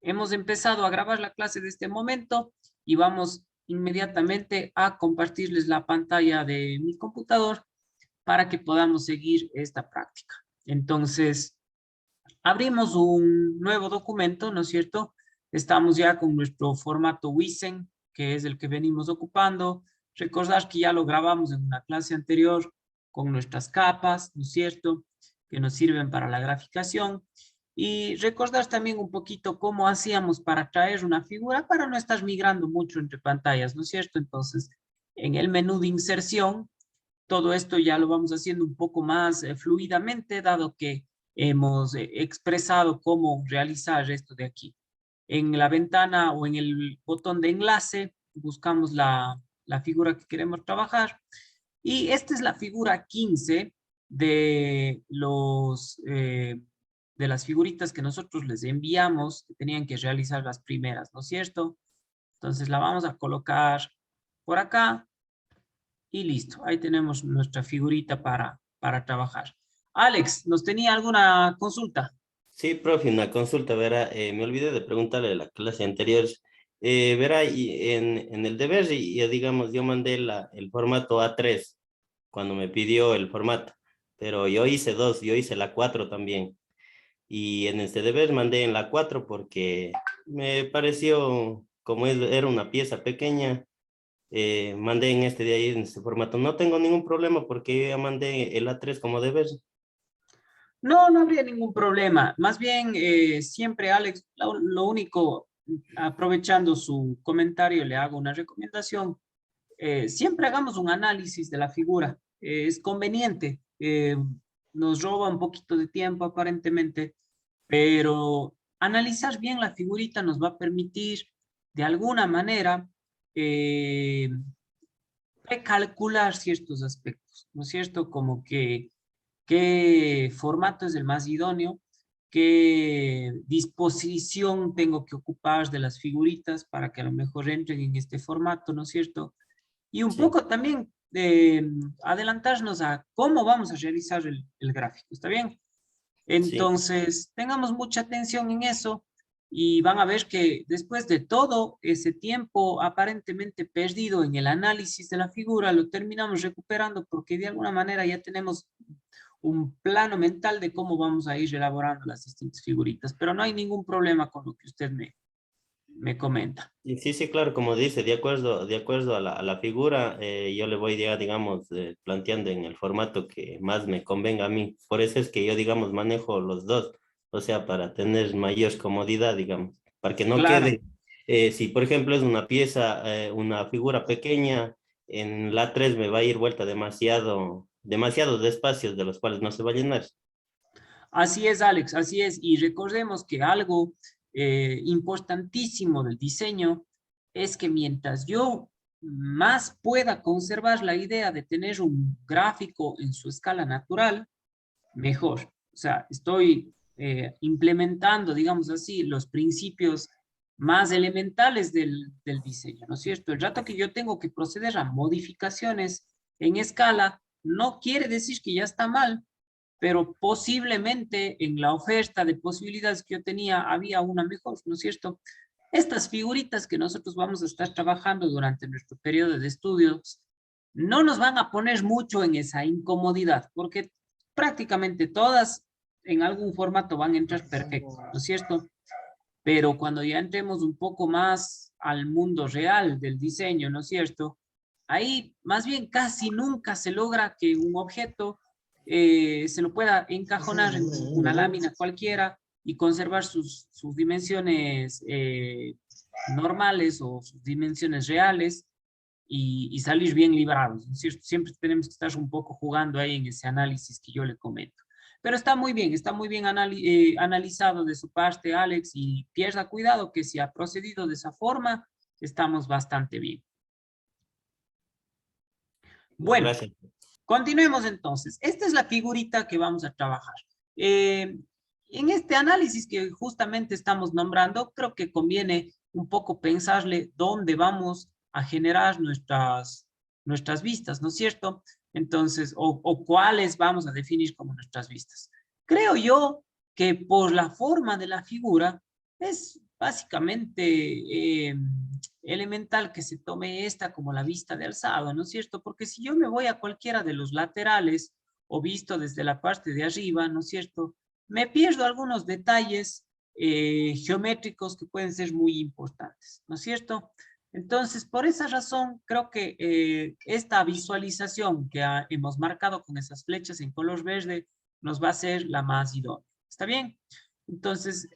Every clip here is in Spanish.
Hemos empezado a grabar la clase de este momento y vamos inmediatamente a compartirles la pantalla de mi computador para que podamos seguir esta práctica. Entonces, abrimos un nuevo documento, ¿no es cierto? Estamos ya con nuestro formato Wisen, que es el que venimos ocupando. Recordar que ya lo grabamos en una clase anterior con nuestras capas, ¿no es cierto? Que nos sirven para la graficación. Y recordar también un poquito cómo hacíamos para traer una figura para no estar migrando mucho entre pantallas, ¿no es cierto? Entonces, en el menú de inserción, todo esto ya lo vamos haciendo un poco más fluidamente, dado que hemos expresado cómo realizar esto de aquí. En la ventana o en el botón de enlace, buscamos la figura que queremos trabajar. Y esta es la figura 15 de de las figuritas que nosotros les enviamos, que tenían que realizar las primeras, ¿no es cierto? Entonces la vamos a colocar por acá y listo. Ahí tenemos nuestra figurita para trabajar. Alex, ¿nos tenía alguna consulta? Sí, profe, una consulta, verá, me olvidé de preguntarle en la clase anterior, verá, y en el deber, ya digamos, yo mandé el formato A3 cuando me pidió el formato, pero yo hice dos, yo hice la 4 también, y en este deber mandé en la 4 porque me pareció, como era una pieza pequeña, mandé en este de ahí, en este formato. No tengo ningún problema porque yo ya mandé el A3 como deber. No, no habría ningún problema. Más bien, siempre, Alex, lo único, aprovechando su comentario, le hago una recomendación. Siempre hagamos un análisis de la figura. Es conveniente. Nos roba un poquito de tiempo aparentemente, pero analizar bien la figurita nos va a permitir de alguna manera eh, recalcular ciertos aspectos, ¿no es cierto? Como que qué formato es el más idóneo, qué disposición tengo que ocupar de las figuritas para que a lo mejor entren en este formato, ¿no es cierto? Y un Sí, poco también adelantarnos a cómo vamos a realizar el gráfico, ¿está bien? sí. Entonces, tengamos mucha atención en eso y van a ver que después de todo ese tiempo aparentemente perdido en el análisis de la figura, lo terminamos recuperando porque de alguna manera ya tenemos un plano mental de cómo vamos a ir elaborando las distintas figuritas, pero no hay ningún problema con lo que usted me comenta. Y sí, sí, claro, como dice, de acuerdo a a la figura, yo le voy, ya, digamos, planteando en el formato que más me convenga a mí. Por eso es que yo, digamos, manejo los dos, o sea, para tener mayor comodidad, digamos, para que no Claro. quede, si por ejemplo es una pieza, una figura pequeña, en la 3 me va a ir vuelta demasiados espacios de los cuales no se va a llenar. Así es, Alex, así es. Y recordemos que algo importantísimo del diseño es que mientras yo más pueda conservar la idea de tener un gráfico en su escala natural, mejor. O sea, estoy implementando, digamos así, los principios más elementales del diseño, ¿no es cierto? El rato que yo tengo que proceder a modificaciones en escala, no quiere decir que ya está mal, pero posiblemente en la oferta de posibilidades que yo tenía había una mejor, ¿no es cierto? Estas figuritas que nosotros vamos a estar trabajando durante nuestro periodo de estudios no nos van a poner mucho en esa incomodidad, porque prácticamente todas en algún formato van a entrar perfecto, ¿no es cierto? Pero cuando ya entremos un poco más al mundo real del diseño, ¿no es cierto? Ahí más bien casi nunca se logra que un objeto se lo pueda encajonar en una lámina cualquiera y conservar sus dimensiones normales o sus dimensiones reales y salir bien librados, ¿no es cierto? Siempre tenemos que estar un poco jugando ahí en ese análisis que yo le comento. Pero está muy bien analizado de su parte, Alex, y pierda cuidado que si ha procedido de esa forma, estamos bastante bien. Bueno, Gracias. continuemos entonces. Esta es la figurita que vamos a trabajar. En este análisis que justamente estamos nombrando, creo que conviene un poco pensarle dónde vamos a generar nuestras vistas, ¿no es cierto? Entonces, o cuáles vamos a definir como nuestras vistas. Creo yo que por la forma de la figura es básicamente elemental que se tome esta como la vista de alzado, ¿no es cierto? Porque si yo me voy a cualquiera de los laterales o visto desde la parte de arriba, ¿no es cierto? Me pierdo algunos detalles geométricos que pueden ser muy importantes, ¿no es cierto? Entonces, por esa razón, creo que esta visualización que hemos marcado con esas flechas en color verde nos va a ser la más idónea. ¿Está bien? Entonces,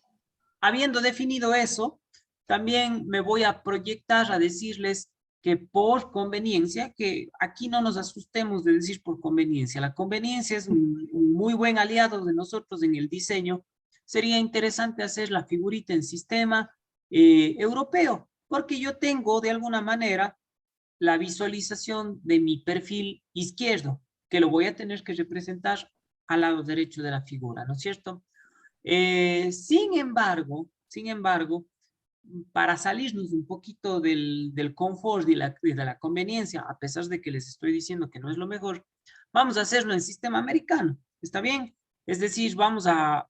habiendo definido eso, también me voy a proyectar a decirles que por conveniencia, que aquí no nos asustemos de decir por conveniencia, la conveniencia es un muy buen aliado de nosotros en el diseño. Sería interesante hacer la figurita en sistema europeo, porque yo tengo de alguna manera la visualización de mi perfil izquierdo, que lo voy a tener que representar al lado derecho de la figura, ¿no es cierto? Sin embargo, para salirnos un poquito del confort y de la conveniencia, a pesar de que les estoy diciendo que no es lo mejor, vamos a hacerlo en sistema americano, ¿está bien? Es decir, vamos a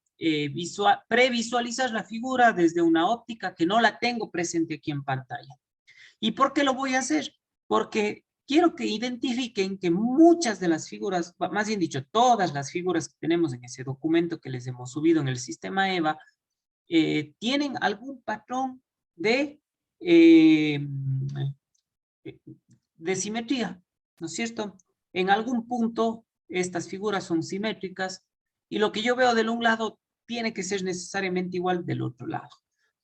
previsualizar la figura desde una óptica que no la tengo presente aquí en pantalla. ¿Y por qué lo voy a hacer? Porque quiero que identifiquen que muchas de las figuras, más bien dicho, todas las figuras que tenemos en ese documento que les hemos subido en el sistema EVA, tienen algún patrón eh, de simetría, ¿no es cierto? En algún punto estas figuras son simétricas y lo que yo veo del un lado tiene que ser necesariamente igual del otro lado.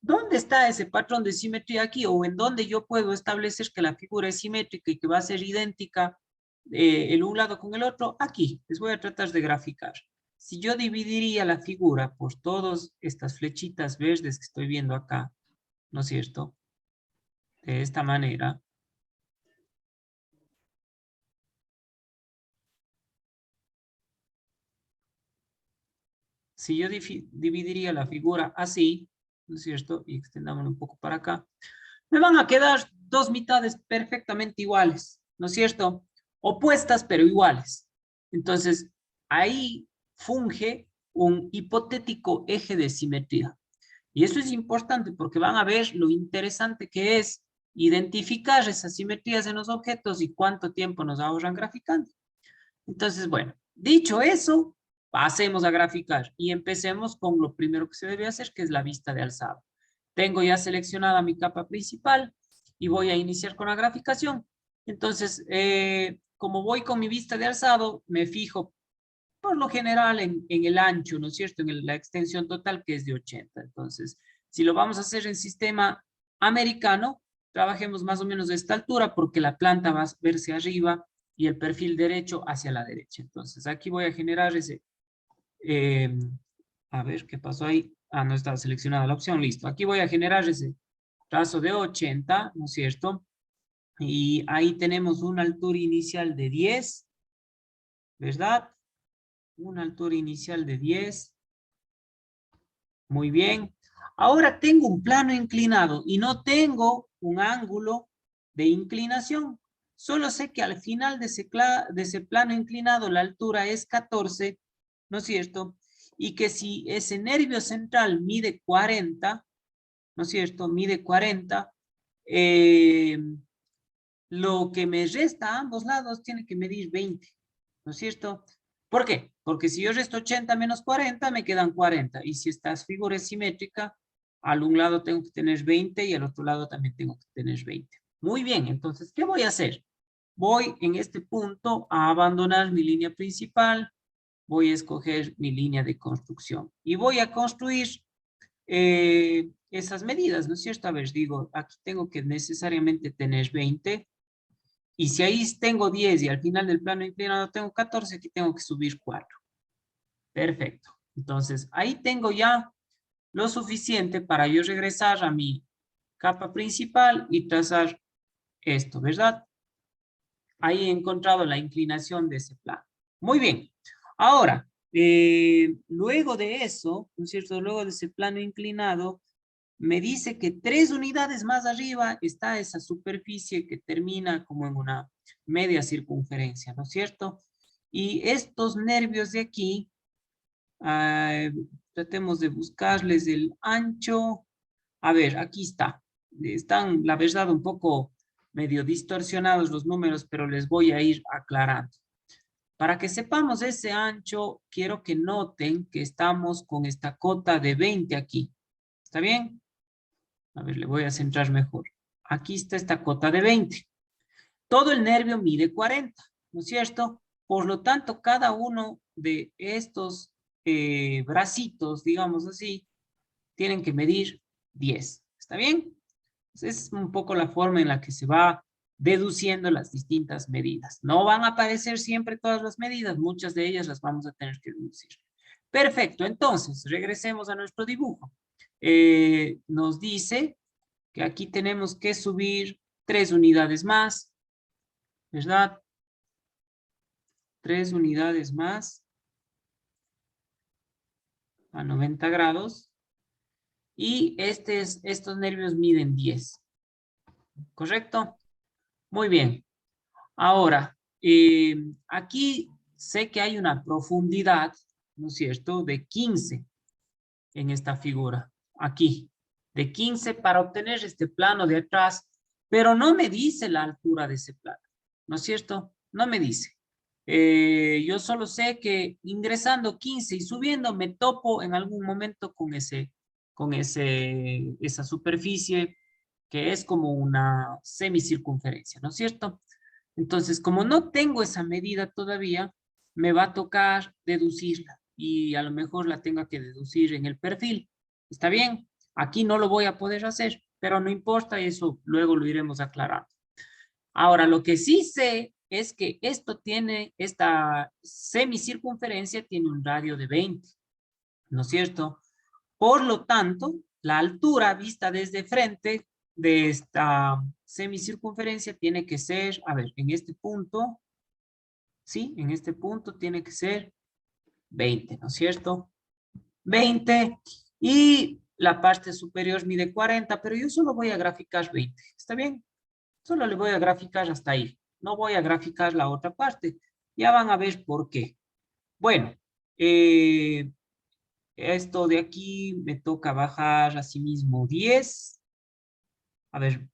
¿Dónde está ese patrón de simetría aquí? O en dónde yo puedo establecer que la figura es simétrica y que va a ser idéntica el un lado con el otro. Aquí, les voy a tratar de graficar. Si yo dividiría la figura por todas estas flechitas verdes que estoy viendo acá, ¿no es cierto? De esta manera. Si yo dividiría la figura así, ¿no es cierto? Y extendámoslo un poco para acá. Me van a quedar dos mitades perfectamente iguales, ¿no es cierto? Opuestas, pero iguales. Entonces, ahí funge un hipotético eje de simetría. Y eso es importante porque van a ver lo interesante que es identificar esas simetrías en los objetos y cuánto tiempo nos ahorran graficando. Entonces, bueno, dicho eso, pasemos a graficar y empecemos con lo primero que se debe hacer, que es la vista de alzado. Tengo ya seleccionada mi capa principal y voy a iniciar con la graficación. Entonces, como voy con mi vista de alzado, me fijo por lo general en el ancho, ¿no es cierto? En la extensión total que es de 80. Entonces, si lo vamos a hacer en sistema americano, trabajemos más o menos de esta altura porque la planta va a verse arriba y el perfil derecho hacia la derecha. Entonces, aquí voy a generar ese, eh, a ver qué pasó ahí. Ah, no estaba seleccionada la opción, listo. Aquí voy a generar ese trazo de 80, ¿no es cierto? Y ahí tenemos una altura inicial de 10, ¿verdad? Una altura inicial de 10. Muy bien. Ahora tengo un plano inclinado y no tengo un ángulo de inclinación. Solo sé que al final de ese plano inclinado la altura es 14, ¿no es cierto? Y que si ese nervio central mide 40, ¿no es cierto? Mide 40, lo que me resta a ambos lados tiene que medir 20, ¿no es cierto? ¿Por qué? Porque si yo resto 80 menos 40, me quedan 40. Y si esta figura es simétrica, al un lado tengo que tener 20 y al otro lado también tengo que tener 20. Muy bien, entonces, ¿qué voy a hacer? Voy en este punto a abandonar mi línea principal, voy a escoger mi línea de construcción y voy a construir esas medidas, ¿no es cierto? A ver, digo, aquí tengo que necesariamente tener 20, y si ahí tengo 10 y al final del plano inclinado tengo 14, aquí tengo que subir 4. Perfecto. Entonces, ahí tengo ya lo suficiente para yo regresar a mi capa principal y trazar esto, ¿verdad? Ahí he encontrado la inclinación de ese plano. Muy bien. Ahora, luego de eso, ¿no es cierto? Luego de ese plano inclinado, me dice que 3 unidades más arriba está esa superficie que termina como en una media circunferencia, ¿no es cierto? Y estos nervios de aquí, tratemos de buscarles el ancho A ver, aquí está. Están, la verdad, un poco medio distorsionados los números, pero les voy a ir aclarando. Para que sepamos ese ancho, quiero que noten que estamos con esta cota de 20 aquí. ¿Está bien? A ver, le voy a centrar mejor. Aquí está esta cota de 20. Todo el nervio mide 40, ¿no es cierto? Por lo tanto, cada uno de estos bracitos, digamos así, tienen que medir 10. ¿Está bien? Es un poco la forma en la que se va deduciendo las distintas medidas. No van a aparecer siempre todas las medidas, muchas de ellas las vamos a tener que deducir. Perfecto, entonces, regresemos a nuestro dibujo. Nos dice que aquí tenemos que subir 3 unidades más, ¿verdad? 3 unidades más a 90 grados. Y estos nervios miden 10. ¿Correcto? Muy bien. Ahora, aquí sé que hay una profundidad, ¿no es cierto?, de 15 en esta figura. Aquí, de 15 para obtener este plano de atrás, pero no me dice la altura de ese plano, ¿no es cierto? No me dice. Yo solo sé que ingresando 15 y subiendo me topo en algún momento con esa superficie que es como una semicircunferencia, ¿no es cierto? Entonces, como no tengo esa medida todavía, me va a tocar deducirla y a lo mejor la tenga que deducir en el perfil. ¿Está bien? Aquí no lo voy a poder hacer, pero no importa, eso luego lo iremos aclarando. Ahora, lo que sí sé es que esta semicircunferencia tiene un radio de 20, ¿no es cierto? Por lo tanto, la altura vista desde frente de esta semicircunferencia tiene que ser, a ver, en este punto, ¿sí? En este punto tiene que ser 20, ¿no es cierto? 20 y la parte superior mide 40, pero yo solo voy a graficar 20, ¿está bien? Solo le voy a graficar hasta ahí. No voy a graficar la otra parte. Ya van a ver por qué. Bueno, esto de aquí me toca bajar asimismo 10. A ver,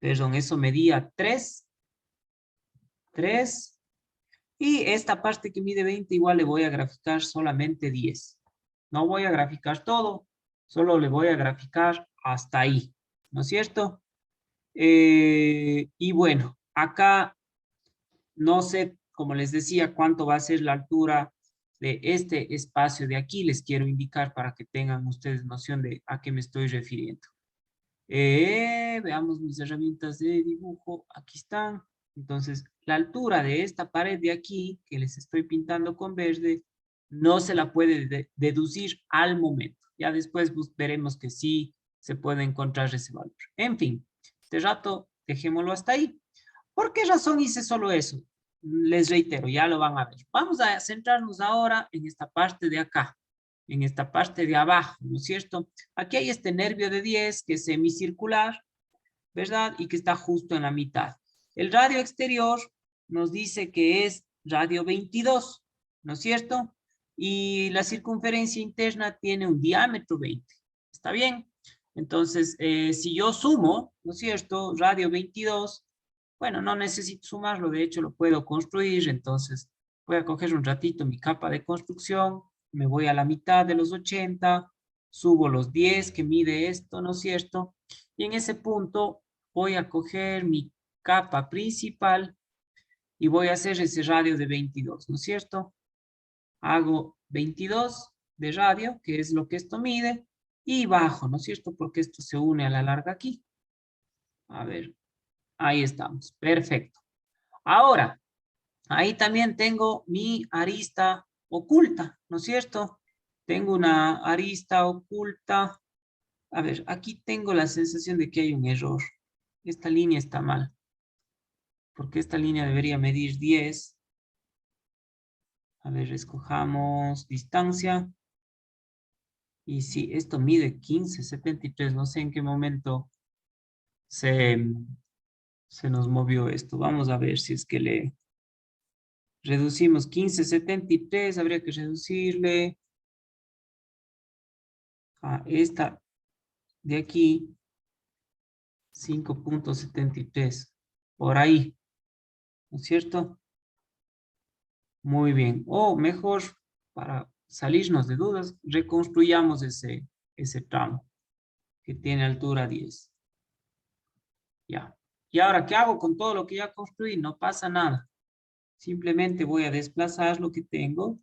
perdón, eso medía 3. 3. Y esta parte que mide 20 igual le voy a graficar solamente 10. No voy a graficar todo, solo le voy a graficar hasta ahí, ¿no es cierto? Y bueno, acá no sé, como les decía, cuánto va a ser la altura de este espacio de aquí. Les quiero indicar para que tengan ustedes noción de a qué me estoy refiriendo. Veamos mis herramientas de dibujo. Aquí están. Entonces, la altura de esta pared de aquí, que les estoy pintando con verde, no se la puede deducir al momento. Ya después veremos que sí se puede encontrar ese valor. En fin, este rato dejémoslo hasta ahí. ¿Por qué razón hice solo eso? Les reitero, ya lo van a ver. Vamos a centrarnos ahora en esta parte de acá, en esta parte de abajo, ¿no es cierto? Aquí hay este nervio de 10 que es semicircular, ¿verdad? Y que está justo en la mitad. El radio exterior nos dice que es radio 22, ¿no es cierto? Y la circunferencia interna tiene un diámetro 20. ¿Está bien? Entonces, si yo sumo, ¿no es cierto? Radio 22, bueno, no necesito sumarlo, de hecho lo puedo construir, entonces voy a coger un ratito mi capa de construcción, me voy a la mitad de los 80, subo los 10 que mide esto, ¿no es cierto? Y en ese punto voy a coger mi capa principal y voy a hacer ese radio de 22, ¿no es cierto? Hago 22 de radio, que es lo que esto mide, y bajo, ¿no es cierto? Porque esto se une a la larga aquí. A ver, ahí estamos, perfecto. Ahora, ahí también tengo mi arista oculta, ¿no es cierto? Tengo una arista oculta. A ver, aquí tengo la sensación de que hay un error. Esta línea está mal, porque esta línea debería medir 10. A ver, escojamos distancia. Y sí, esto mide 15,73. No sé en qué momento se, se nos movió esto. Vamos a ver si es que le reducimos 15,73. Habría que reducirle a esta de aquí 5.73, por ahí, ¿no es cierto? Muy bien, o mejor, para salirnos de dudas, reconstruyamos ese tramo que tiene altura 10. Ya. Y ahora, ¿qué hago con todo lo que ya construí? No pasa nada. Simplemente voy a desplazar lo que tengo.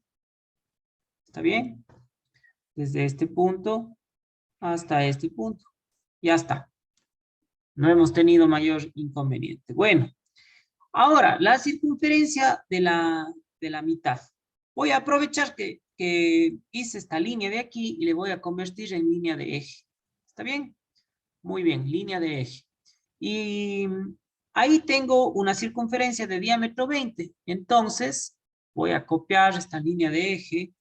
¿Está bien? Desde este punto hasta este punto. Ya está. No hemos tenido mayor inconveniente. Bueno, ahora la circunferencia de la mitad. Voy a aprovechar que hice esta línea de aquí y le voy a convertir en línea de eje. ¿Está bien? Muy bien, línea de eje. Y ahí tengo una circunferencia de diámetro 20. Entonces, voy a copiar esta línea de eje,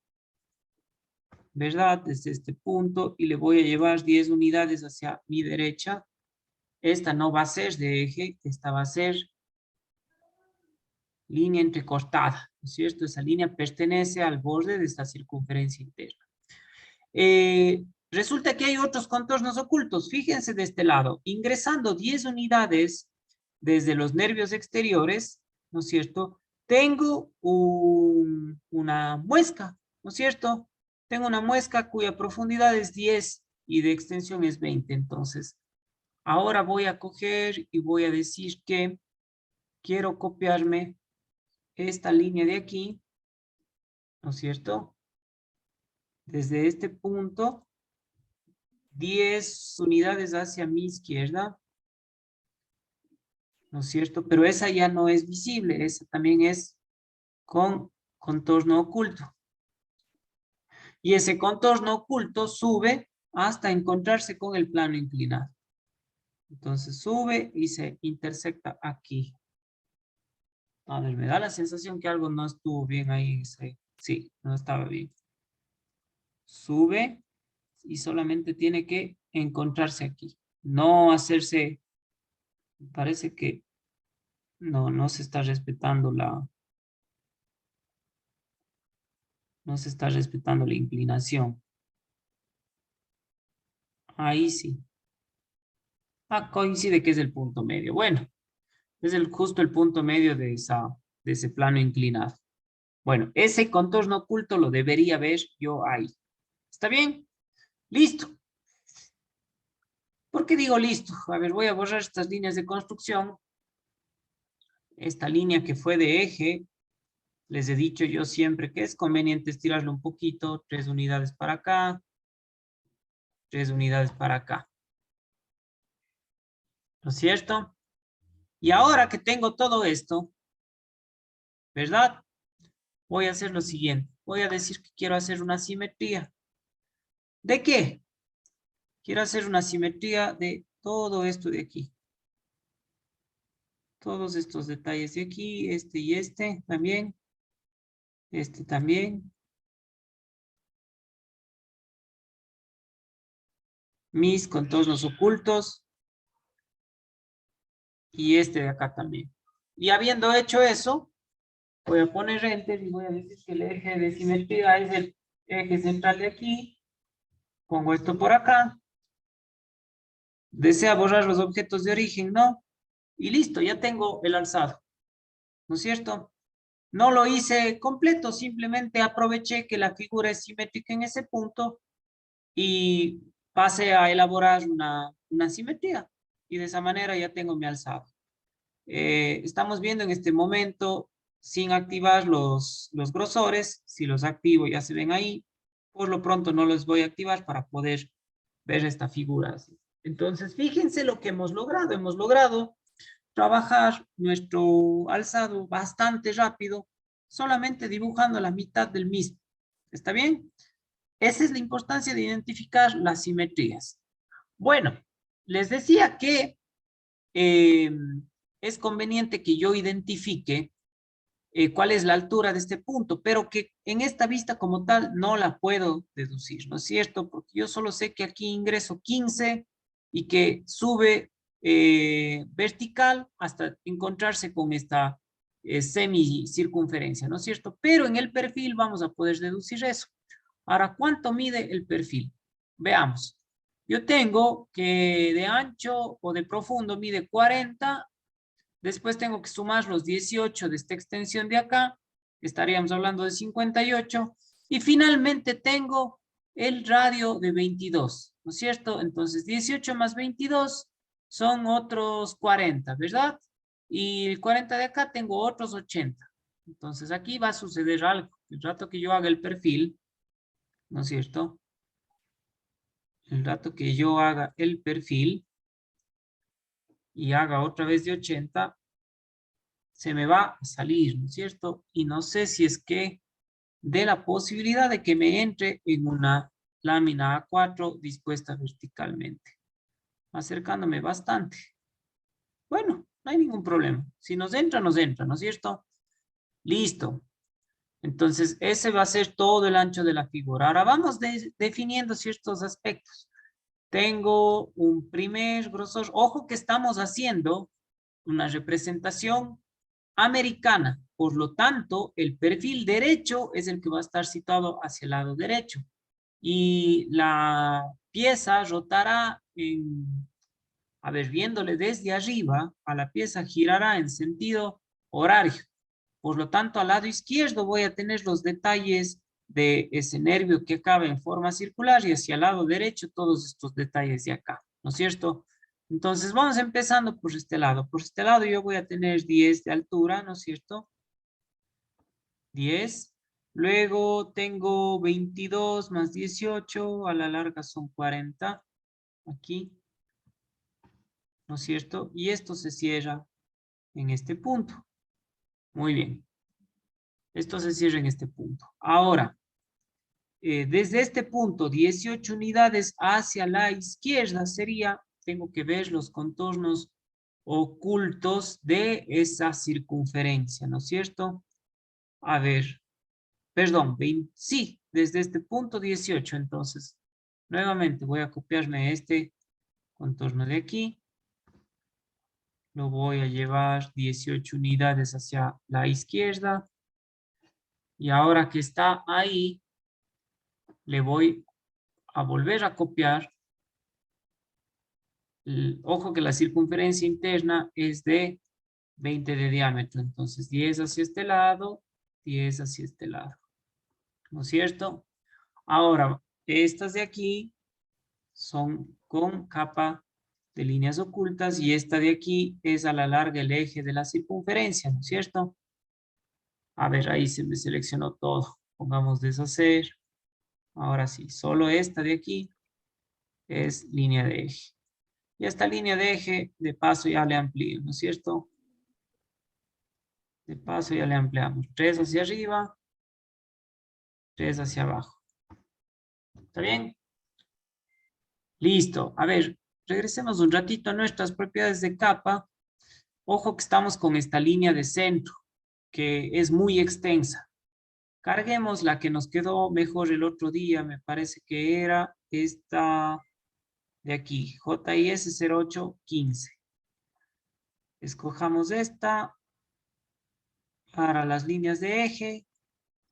¿verdad? Desde este punto y le voy a llevar 10 unidades hacia mi derecha. Esta no va a ser de eje, esta va a ser línea entrecortada, ¿no es cierto? Esa línea pertenece al borde de esta circunferencia interna. Resulta que hay otros contornos ocultos. Fíjense de este lado. Ingresando 10 unidades desde los nervios exteriores, ¿no es cierto? Tengo una muesca, ¿no es cierto? Tengo una muesca cuya profundidad es 10 y de extensión es 20. Entonces, ahora voy a coger y voy a decir que quiero copiarme esta línea de aquí, ¿no es cierto? Desde este punto, 10 unidades hacia mi izquierda, ¿no es cierto? Pero esa ya no es visible, esa también es con contorno oculto. Y ese contorno oculto sube hasta encontrarse con el plano inclinado. Entonces sube y se intersecta aquí. A ver, me da la sensación que algo no estuvo bien ahí. Sí, no estaba bien. Sube y solamente tiene que encontrarse aquí. No hacerse, parece que no se está respetando no se está respetando la inclinación. Ahí sí. Ah, coincide que es el punto medio. Bueno, es justo el punto medio de ese plano inclinado. Bueno, ese contorno oculto lo debería ver yo ahí. ¿Está bien? Listo. ¿Por qué digo listo? A ver, voy a borrar estas líneas de construcción. Esta línea que fue de eje, les he dicho yo siempre que es conveniente estirarlo un poquito. 3 unidades para acá. 3 unidades para acá. ¿No es cierto? Y ahora que tengo todo esto, ¿verdad? Voy a hacer lo siguiente. Voy a decir que quiero hacer una simetría. ¿De qué? Quiero hacer una simetría de todo esto de aquí. Todos estos detalles de aquí, este y este también. Este también. Mis contornos ocultos. Y este de acá también. Y habiendo hecho eso, voy a poner enter y voy a decir que el eje de simetría es el eje central de aquí. Pongo esto por acá. ¿Desea borrar los objetos de origen? No. Y listo, ya tengo el alzado. ¿No es cierto? No lo hice completo, simplemente aproveché que la figura es simétrica en ese punto y pasé a elaborar una simetría. Y de esa manera ya tengo mi alzado. Estamos viendo en este momento sin activar los grosores. Si los activo ya se ven ahí. Por lo pronto no los voy a activar para poder ver esta figura. Entonces, fíjense lo que hemos logrado. Hemos logrado trabajar nuestro alzado bastante rápido, solamente dibujando la mitad del mismo. ¿Está bien? Esa es la importancia de identificar las simetrías. Bueno, les decía que es conveniente que yo identifique cuál es la altura de este punto, pero que en esta vista como tal no la puedo deducir, ¿no es cierto? Porque yo solo sé que aquí ingreso 15 y que sube vertical hasta encontrarse con esta semicircunferencia, ¿no es cierto? Pero en el perfil vamos a poder deducir eso. Ahora, ¿cuánto mide el perfil? Veamos. Yo tengo que de ancho o de profundo mide 40. Después tengo que sumar los 18 de esta extensión de acá. Estaríamos hablando de 58. Y finalmente tengo el radio de 22, ¿no es cierto? Entonces 18 más 22 son otros 40, ¿verdad? Y el 40 de acá tengo otros 80. Entonces aquí va a suceder algo. El rato que yo haga el perfil, ¿no es cierto? El rato que yo haga el perfil y haga otra vez de 80, se me va a salir, ¿no es cierto? Y no sé si es que de la posibilidad de que me entre en una lámina A4 dispuesta verticalmente, acercándome bastante. Bueno, no hay ningún problema. Si nos entra, ¿no es cierto? Listo. Entonces, ese va a ser todo el ancho de la figura. Ahora vamos definiendo ciertos aspectos. Tengo un primer grosor. Ojo que estamos haciendo una representación americana. Por lo tanto, el perfil derecho es el que va a estar situado hacia el lado derecho. Y la pieza rotará a ver, viéndole desde arriba, a la pieza girará en sentido horario. Por lo tanto, al lado izquierdo voy a tener los detalles de ese nervio que acaba en forma circular y hacia el lado derecho todos estos detalles de acá, ¿no es cierto? Entonces vamos empezando por este lado. Por este lado yo voy a tener 10 de altura, ¿no es cierto? 10. Luego tengo 22 más 18, a la larga son 40. Aquí, ¿no es cierto? Y esto se cierra en este punto. Muy bien. Esto se cierra en este punto. Ahora, desde este punto, 18 unidades hacia la izquierda sería, tengo que ver los contornos ocultos de esa circunferencia, ¿no es cierto? A ver, perdón, 20, sí, desde este punto 18, entonces, nuevamente voy a copiarme este contorno de aquí, lo voy a llevar 18 unidades hacia la izquierda, y ahora que está ahí, le voy a volver a copiar. Ojo que la circunferencia interna es de 20 de diámetro, entonces 10 hacia este lado, 10 hacia este lado, ¿no es cierto? Ahora, estas de aquí son con capa de líneas ocultas y esta de aquí es a la larga el eje de la circunferencia, ¿no es cierto? A ver, ahí se me seleccionó todo. Pongamos deshacer. Ahora sí, solo esta de aquí es línea de eje. Y esta línea de eje, de paso ya le amplío, ¿no es cierto? De paso ya le ampliamos. 3 hacia arriba, 3 hacia abajo. ¿Está bien? Listo. A ver, regresemos un ratito a nuestras propiedades de capa. Ojo que estamos con esta línea de centro, que es muy extensa. Carguemos la que nos quedó mejor el otro día, me parece que era esta de aquí, JIS 0815. Escojamos esta para las líneas de eje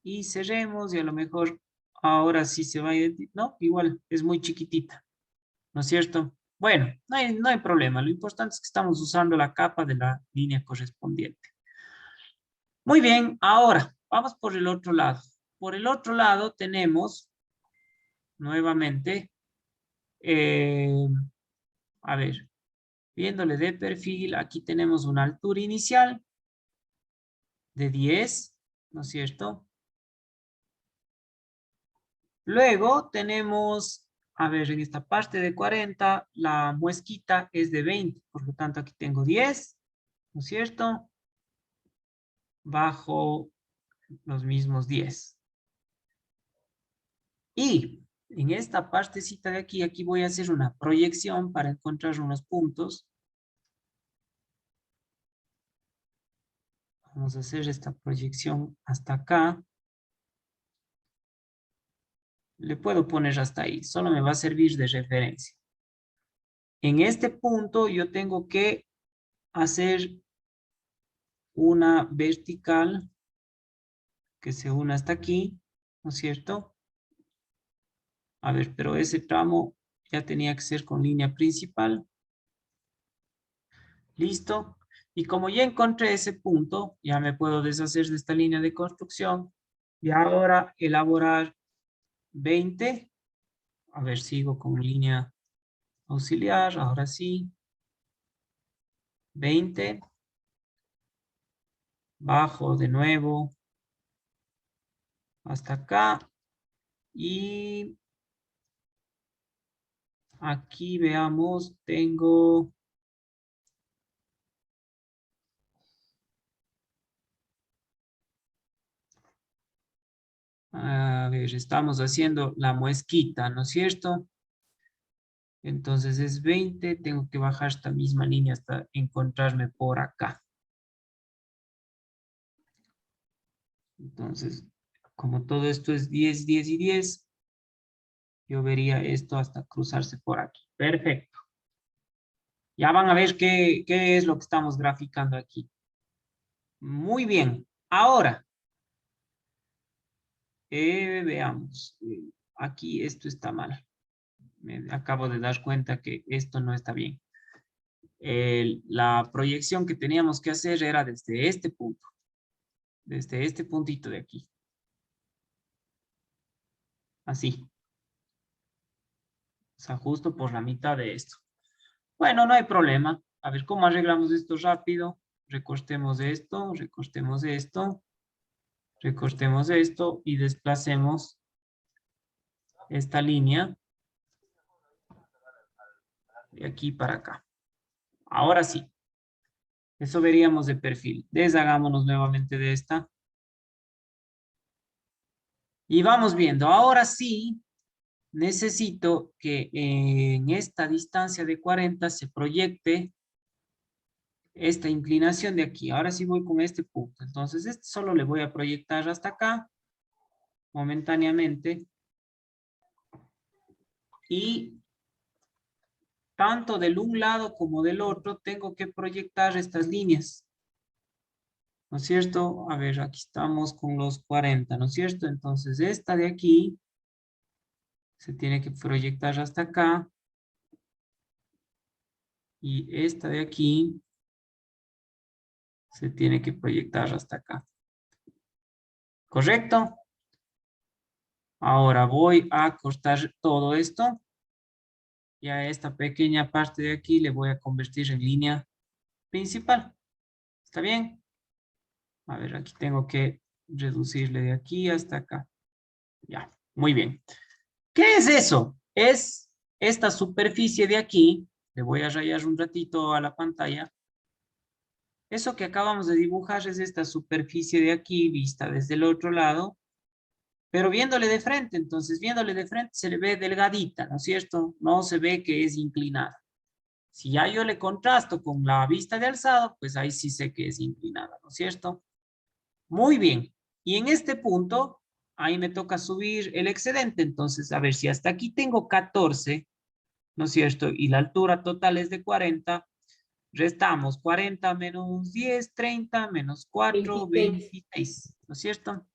y cerremos y a lo mejor ahora sí se va a identificar. No, igual es muy chiquitita, ¿no es cierto? Bueno, no hay problema. Lo importante es que estamos usando la capa de la línea correspondiente. Muy bien, ahora vamos por el otro lado. Por el otro lado tenemos nuevamente, a ver, viéndole de perfil, aquí tenemos una altura inicial de 10, ¿no es cierto? Luego tenemos, a ver, en esta parte de 40, la muesquita es de 20, por lo tanto aquí tengo 10, ¿no es cierto? Bajo los mismos 10. Y en esta partecita de aquí, aquí voy a hacer una proyección para encontrar unos puntos. Vamos a hacer esta proyección hasta acá. Le puedo poner hasta ahí, solo me va a servir de referencia. En este punto yo tengo que hacer una vertical que se una hasta aquí, ¿no es cierto? A ver, pero ese tramo Ya tenía que ser con línea principal. Listo. Y como ya encontré ese punto, ya me puedo deshacer de esta línea de construcción. Y ahora elaborar 20. A ver, sigo con línea auxiliar. Ahora sí. 20. Bajo de nuevo hasta acá. Y aquí veamos, tengo... A ver, estamos haciendo la muesquita, ¿no es cierto? Entonces es 20, tengo que bajar esta misma línea hasta encontrarme por acá. Entonces, como todo esto es 10, 10 y 10, yo vería esto hasta cruzarse por aquí. Perfecto. Ya van a ver qué es lo que estamos graficando aquí. Muy bien. Ahora, veamos. Aquí esto está mal. Me acabo de dar cuenta que esto no está bien. La proyección que teníamos que hacer era desde este punto. Desde este puntito de aquí. Así. O sea, justo por la mitad de esto. Bueno, no hay problema. A ver, ¿cómo arreglamos esto rápido? Recortemos esto, recortemos esto, recortemos esto y desplacemos esta línea de aquí para acá. Ahora sí. Eso veríamos de perfil. Deshagámonos nuevamente de esta. Y vamos viendo. Ahora sí, necesito que en esta distancia de 40 se proyecte esta inclinación de aquí. Ahora sí voy con este punto. Entonces, este solo le voy a proyectar hasta acá, momentáneamente. Y tanto del un lado como del otro tengo que proyectar estas líneas. ¿No es cierto? A ver, aquí estamos con los 40, ¿no es cierto? Entonces, esta de aquí se tiene que proyectar hasta acá. Y esta de aquí se tiene que proyectar hasta acá. ¿Correcto? Ahora voy a cortar todo esto. Y a esta pequeña parte de aquí le voy a convertir en línea principal. ¿Está bien? A ver, aquí tengo que reducirle de aquí hasta acá. Ya, muy bien. ¿Qué es eso? Es esta superficie de aquí. Le voy a rayar un ratito a la pantalla. Eso que acabamos de dibujar es esta superficie de aquí vista desde el otro lado, pero viéndole de frente. Entonces, viéndole de frente se le ve delgadita, ¿no es cierto? No se ve que es inclinada. Si ya yo le contrasto con la vista de alzado, pues ahí sí sé que es inclinada, ¿no es cierto? Muy bien. Y en este punto, ahí me toca subir el excedente. Entonces, a ver, si hasta aquí tengo 14, ¿no es cierto? Y la altura total es de 40, restamos 40 menos 10, 30, menos 4, 26. 26, ¿no es cierto?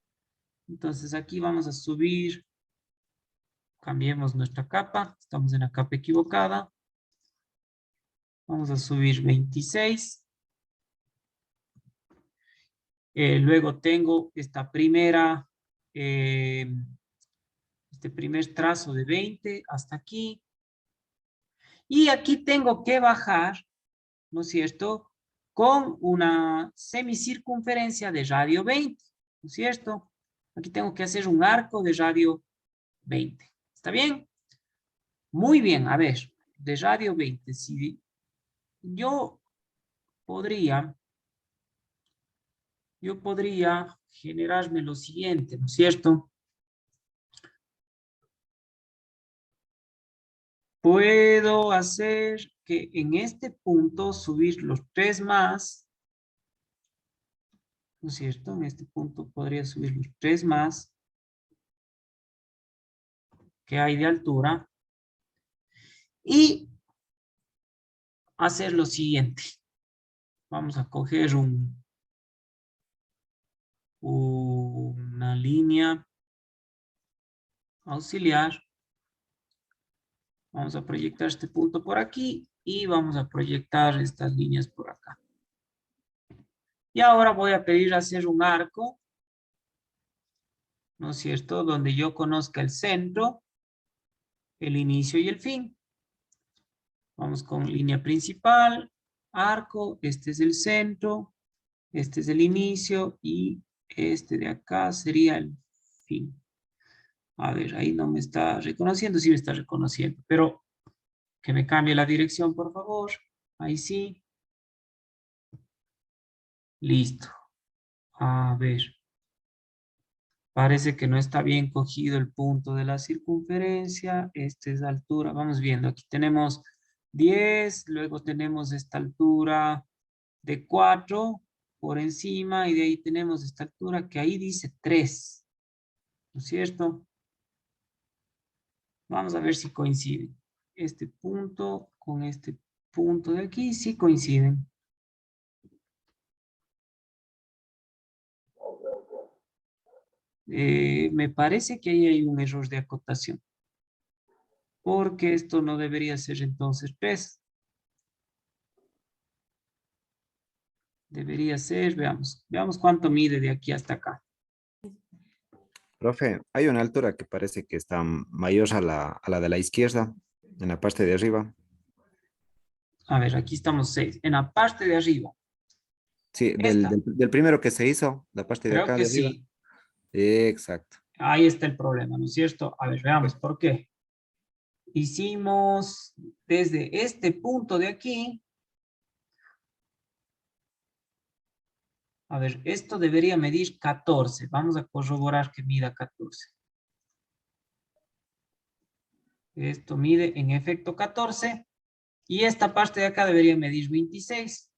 Entonces aquí vamos a subir, cambiemos nuestra capa, estamos en la capa equivocada. Vamos a subir 26. Luego tengo esta primera, este primer trazo de 20 hasta aquí. Y aquí tengo que bajar, ¿no es cierto? Con una semicircunferencia de radio 20, ¿no es cierto? Aquí tengo que hacer un arco de radio 20. ¿Está bien? Muy bien, a ver, de radio 20. Si yo podría generarme lo siguiente, ¿no es cierto? Puedo hacer que en este punto subir los 3 más, ¿no es cierto? En este punto podría subir los 3 más que hay de altura y hacer lo siguiente. Vamos a coger una línea auxiliar Vamos a proyectar este punto por aquí y vamos a proyectar estas líneas por acá. Y ahora voy a pedir hacer un arco, ¿no es cierto? Donde yo conozca el centro, el inicio y el fin. Vamos con línea principal, arco, este es el centro, este es el inicio y este de acá sería el fin. A ver, ahí no me está reconociendo, sí me está reconociendo, pero que me cambie la dirección, por favor. Ahí sí. Listo. A ver. Parece que no está bien cogido el punto de la circunferencia. Esta es la altura. Vamos viendo. Aquí tenemos 10. Luego tenemos esta altura de 4 por encima. Y de ahí tenemos esta altura que ahí dice 3. ¿No es cierto? Vamos a ver si coinciden. Este punto con este punto de aquí sí coinciden. Me parece que ahí hay un error de acotación. Porque esto no debería ser entonces 3. Debería ser, veamos. Veamos cuánto mide de aquí hasta acá. Profe, hay una altura que parece que está mayor a la de la izquierda, en la parte de arriba. A ver, aquí estamos 6. En la parte de arriba. Sí, Esta. del primero que se hizo, la parte de Creo acá que de arriba. sí. Exacto. Ahí está el problema, ¿no es cierto? A ver, veamos por qué. Hicimos desde este punto de aquí. A ver, esto debería medir 14. Vamos a corroborar que mida 14. Esto mide en efecto 14. Y esta parte de acá debería medir 26.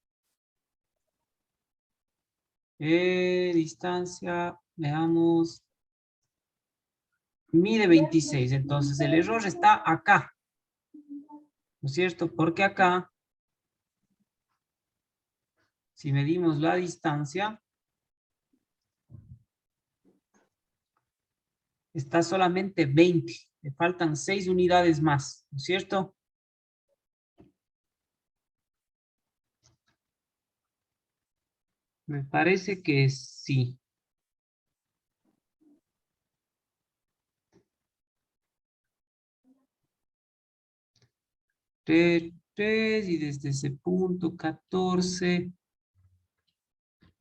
Distancia, veamos. Mide 26. Entonces el error está acá. ¿No es cierto? Porque acá, si medimos la distancia, está solamente 20. Le faltan 6 unidades más, ¿no es cierto? Me parece que sí. Tres y desde ese punto 14.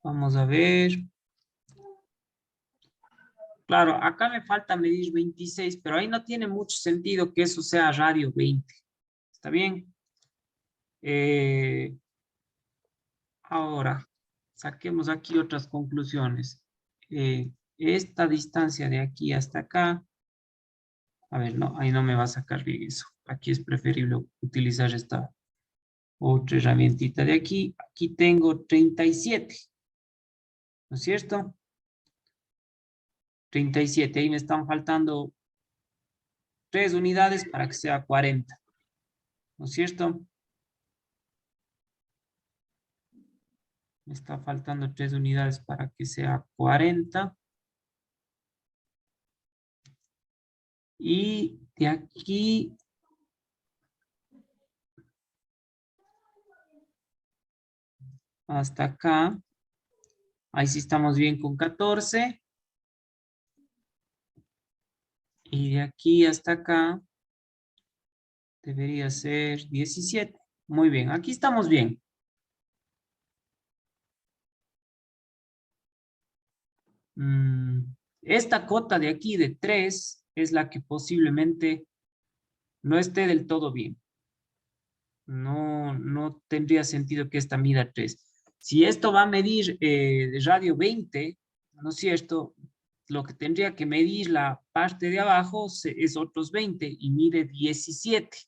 Vamos a ver. Claro, acá me falta medir 26, pero ahí no tiene mucho sentido que eso sea radio 20. ¿Está bien? Ahora, saquemos aquí otras conclusiones. Esta distancia de aquí hasta acá, a ver, no, ahí no me va a sacar bien eso. Aquí es preferible utilizar esta otra herramientita de aquí. Aquí tengo 37, ¿no es cierto? 37, ahí me están faltando 3 unidades para que sea 40, ¿no es cierto? Me está faltando 3 unidades para que sea 40. Y de aquí hasta acá, ahí sí estamos bien con 14. Y de aquí hasta acá debería ser 17. Muy bien, aquí estamos bien. Esta cota de aquí de 3 es la que posiblemente no esté del todo bien. No tendría sentido que esta mida 3. Si esto va a medir de radio 20, ¿no es cierto? Lo que tendría que medir la parte de abajo es otros 20 y mide 17.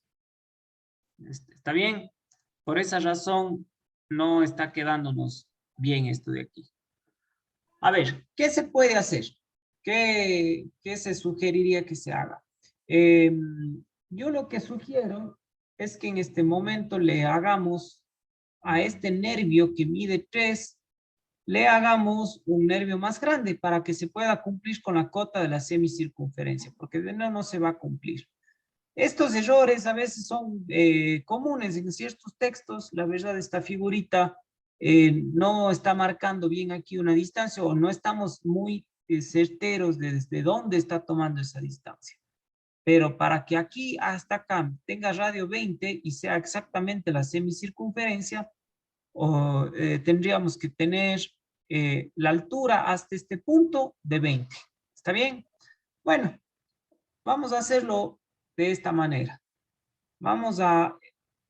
¿Está bien? Por esa razón no está quedándonos bien esto de aquí. A ver, ¿qué se puede hacer? ¿Qué se sugeriría que se haga? Yo lo que sugiero es que en este momento le hagamos a este nervio que mide 3, le hagamos un nervio más grande para que se pueda cumplir con la cota de la semicircunferencia, porque de no se va a cumplir. Estos errores a veces son comunes en ciertos textos. La verdad, esta figurita no está marcando bien aquí una distancia o no estamos muy certeros de desde dónde está tomando esa distancia. Pero para que aquí hasta acá tenga radio 20 y sea exactamente la semicircunferencia, tendríamos que tener la altura hasta este punto de 20. ¿Está bien? Bueno, vamos a hacerlo de esta manera. Vamos a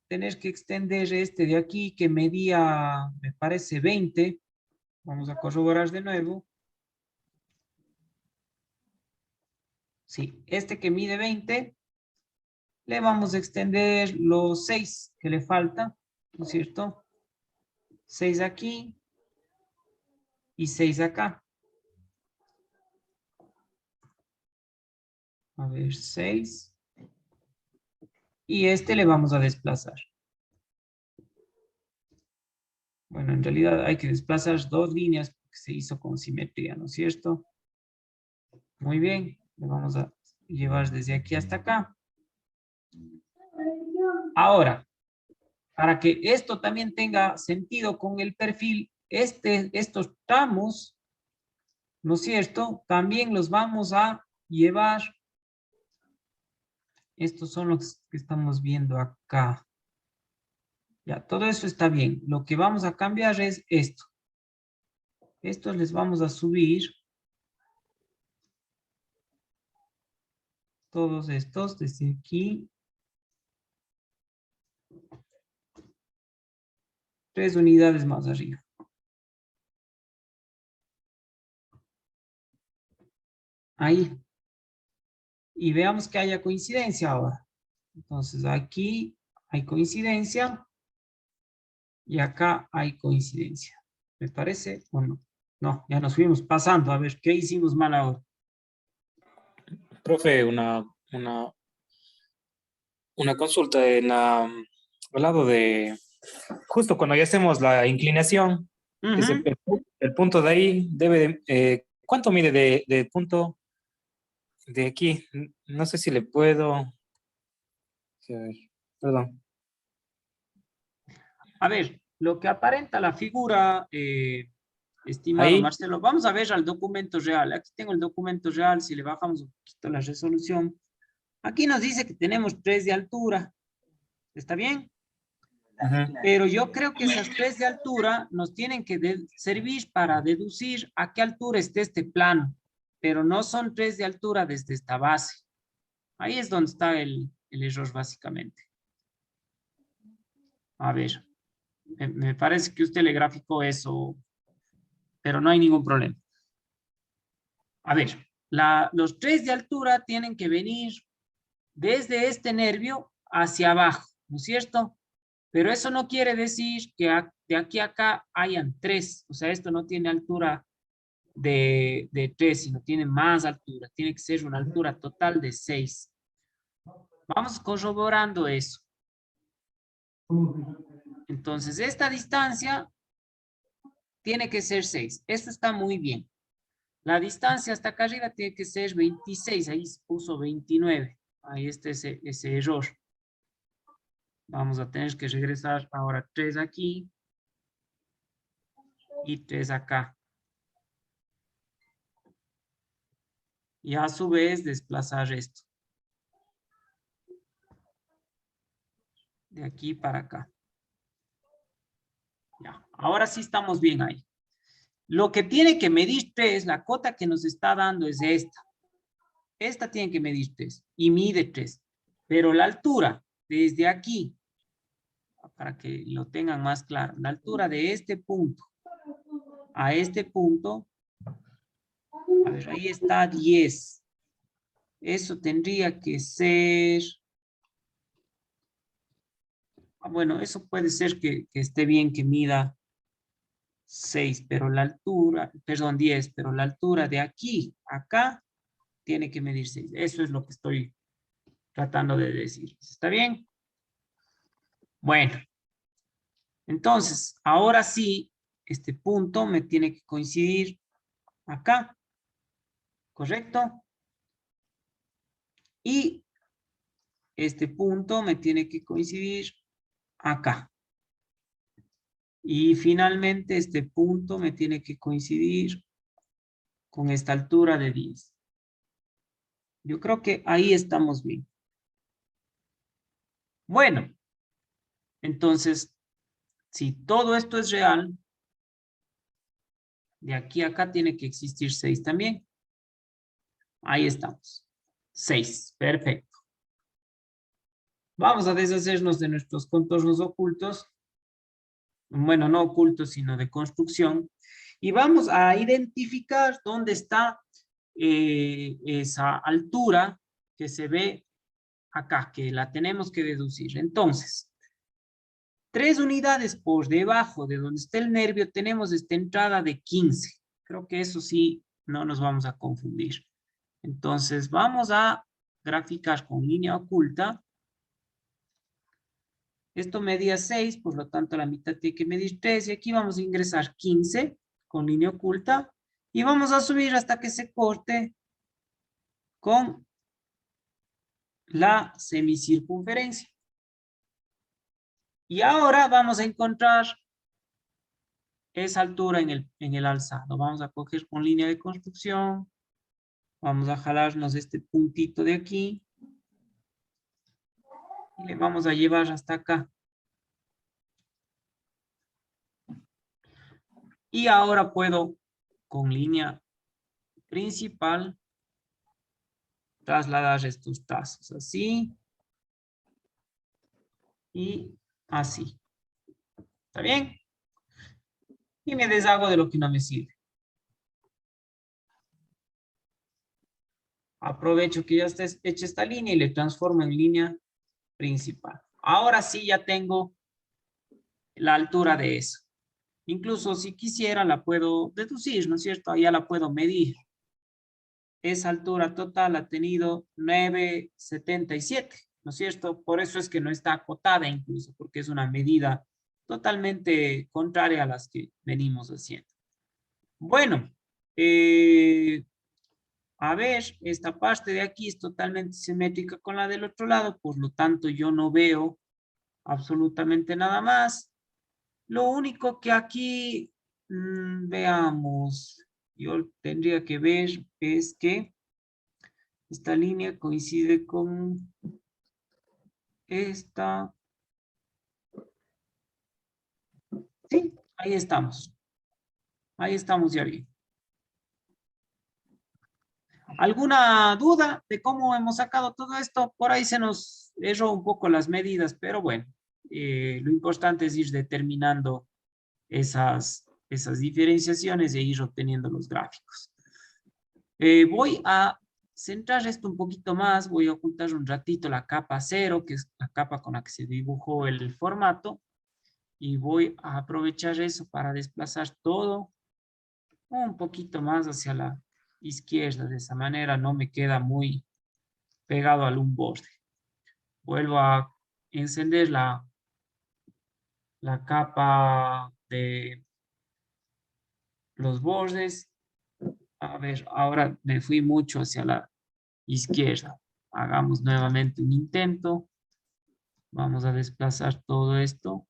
tener que extender este de aquí que medía, me parece, 20. Vamos a corroborar de nuevo. Sí, este que mide 20, le vamos a extender los 6 que le falta, ¿no es cierto? 6 aquí y 6 acá. A ver, 6. Y este le vamos a desplazar. Bueno, en realidad hay que desplazar 2 líneas porque se hizo con simetría, ¿no es cierto? Muy bien, le vamos a llevar desde aquí hasta acá. Ahora, para que esto también tenga sentido con el perfil, estos tramos, ¿no es cierto? También los vamos a llevar. Estos son los que estamos viendo acá. Ya, todo eso está bien. Lo que vamos a cambiar es esto. Estos les vamos a subir. Todos estos desde aquí. 3 unidades más arriba. Ahí. Y veamos que haya coincidencia ahora. Entonces aquí hay coincidencia. Y acá hay coincidencia. ¿Me parece o no? No, ya nos fuimos pasando. A ver, ¿qué hicimos mal ahora? Profe, una consulta al lado de, justo cuando ya hacemos la inclinación, Ujú. el punto de ahí debe de, ¿cuánto mide de punto de aquí? No sé si le puedo, a ver, perdón. A ver, lo que aparenta la figura, estimado Ahí, Marcelo, vamos a ver al documento real. Aquí tengo el documento real, si le bajamos un poquito la resolución. Aquí nos dice que tenemos 3 de altura. ¿Está bien? ajá, Pero yo creo que esas 3 de altura nos tienen que servir para deducir a qué altura esté este plano, pero no son 3 de altura desde esta base. Ahí es donde está el error básicamente. A ver, me parece que usted le graficó eso, pero no hay ningún problema. A ver, los 3 de altura tienen que venir desde este nervio hacia abajo, ¿no es cierto? Pero eso no quiere decir que de aquí a acá hayan 3, o sea, esto no tiene altura de 3, sino tiene más altura, tiene que ser una altura total de 6. Vamos corroborando eso. Entonces, esta distancia tiene que ser 6. Esto está muy bien. La distancia hasta acá arriba tiene que ser 26. Ahí se puso 29. Ahí está ese error. Vamos a tener que regresar ahora 3 aquí y 3 acá. Y a su vez desplazar esto. De aquí para acá. Ya. Ahora sí estamos bien ahí. Lo que tiene que medir 3, la cota que nos está dando es esta. Esta tiene que medir 3 y mide 3. Pero la altura desde aquí, para que lo tengan más claro, la altura de este punto a este punto, a ver, ahí está 10. Eso tendría que ser, bueno, eso puede ser que esté bien que mida 6, pero la altura, perdón, 10, pero la altura de aquí a acá tiene que medir 6. Eso es lo que estoy tratando de decir. ¿Está bien? Bueno, entonces, ahora sí, este punto me tiene que coincidir acá, ¿correcto? Y este punto me tiene que coincidir acá. Y finalmente este punto me tiene que coincidir con esta altura de 10. Yo creo que ahí estamos bien. Bueno, entonces, si todo esto es real, de aquí a acá tiene que existir 6 también. Ahí estamos. 6, perfecto. Vamos a deshacernos de nuestros contornos ocultos. Bueno, no ocultos, sino de construcción. Y vamos a identificar dónde está esa altura que se ve acá, que la tenemos que deducir. Entonces, 3 unidades por debajo de donde está el nervio, tenemos esta entrada de 15. Creo que eso sí, no nos vamos a confundir. Entonces, vamos a graficar con línea oculta. Esto medía 6, por lo tanto la mitad tiene que medir 3. Y aquí vamos a ingresar 15 con línea oculta. Y vamos a subir hasta que se corte con la semicircunferencia. Y ahora vamos a encontrar esa altura en el alzado. Vamos a coger con línea de construcción. Vamos a jalarnos este puntito de aquí. Y le vamos a llevar hasta acá. Y ahora puedo, con línea principal, trasladar estos trazos así y así. ¿Está bien? Y me deshago de lo que no me sirve. Aprovecho que ya está hecha esta línea y le transformo en línea principal. Ahora sí ya tengo la altura de eso. Incluso si quisiera la puedo deducir, ¿no es cierto? Ya la puedo medir. Esa altura total ha tenido 9,77, ¿no es cierto? Por eso es que no está acotada incluso, porque es una medida totalmente contraria a las que venimos haciendo. Bueno, a ver, esta parte de aquí es totalmente simétrica con la del otro lado, por lo tanto yo no veo absolutamente nada más. Lo único que aquí, veamos, yo tendría que ver es que esta línea coincide con esta. Sí, ahí estamos. Ahí estamos ya bien. ¿Alguna duda de cómo hemos sacado todo esto? Por ahí se nos erró un poco las medidas, pero bueno, lo importante es ir determinando esas diferenciaciones e ir obteniendo los gráficos. Voy a centrar esto un poquito más, voy a ocultar un ratito la capa 0, que es la capa con la que se dibujó el formato, y voy a aprovechar eso para desplazar todo un poquito más hacia la izquierda. De esa manera no me queda muy pegado a un borde. Vuelvo a encender la capa de los bordes. A ver, ahora me fui mucho hacia la izquierda. Hagamos nuevamente un intento. Vamos a desplazar todo esto.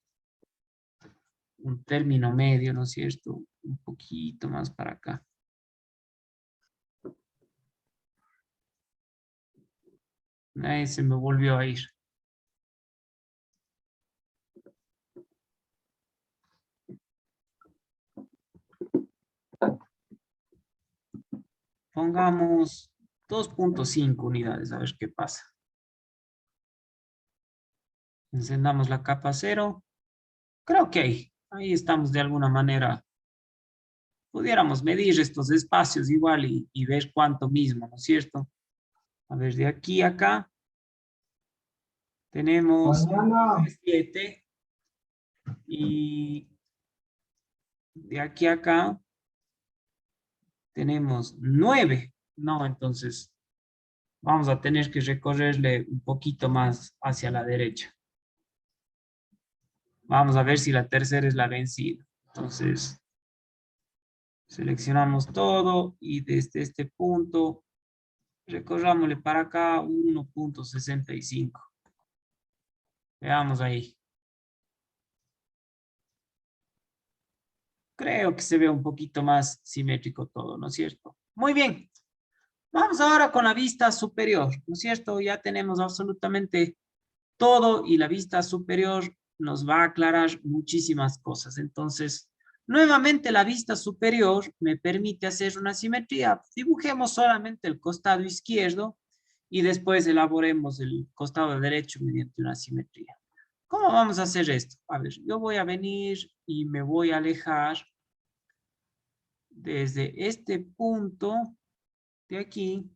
Un término medio, ¿no es cierto? Un poquito más para acá. Ahí se me volvió a ir. Pongamos 2.5 unidades, a ver qué pasa. Encendamos la capa 0. Creo que ahí estamos de alguna manera. Pudiéramos medir estos espacios igual y ver cuánto mismo, ¿no es cierto? A ver, de aquí a acá tenemos 7 y de aquí a acá tenemos 9. No, entonces vamos a tener que recorrerle un poquito más hacia la derecha. Vamos a ver si la tercera es la vencida. Entonces, seleccionamos todo y desde este punto recorrámosle para acá 1.65. Veamos ahí. Creo que se ve un poquito más simétrico todo, ¿no es cierto? Muy bien. Vamos ahora con la vista superior, ¿no es cierto? Ya tenemos absolutamente todo y la vista superior nos va a aclarar muchísimas cosas. Entonces, nuevamente la vista superior me permite hacer una simetría. Dibujemos solamente el costado izquierdo y después elaboremos el costado derecho mediante una simetría. ¿Cómo vamos a hacer esto? A ver, yo voy a venir y me voy a alejar desde este punto de aquí.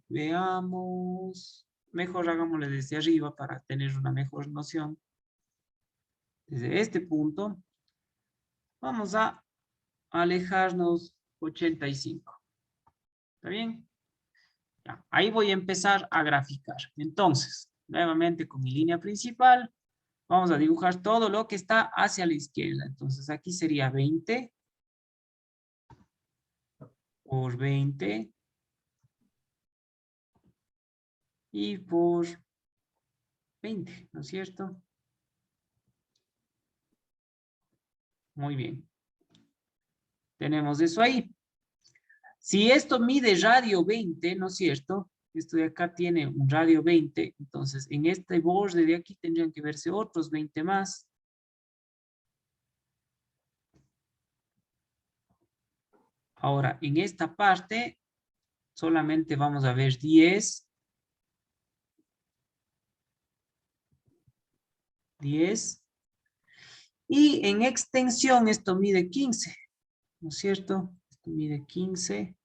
Veamos, mejor hagámosle desde arriba para tener una mejor noción. Desde este punto, vamos a alejarnos 85. ¿Está bien? Ya, ahí voy a empezar a graficar. Entonces, nuevamente con mi línea principal, vamos a dibujar todo lo que está hacia la izquierda. Entonces, aquí sería 20 por 20 y por 20, ¿no es cierto? Muy bien. Tenemos eso ahí. Si esto mide radio 20, ¿no es cierto? Esto de acá tiene un radio 20, entonces en este borde de aquí tendrían que verse otros 20 más. Ahora, en esta parte solamente vamos a ver 10. 10. Y en extensión esto mide 15, ¿no es cierto? Esto mide 15.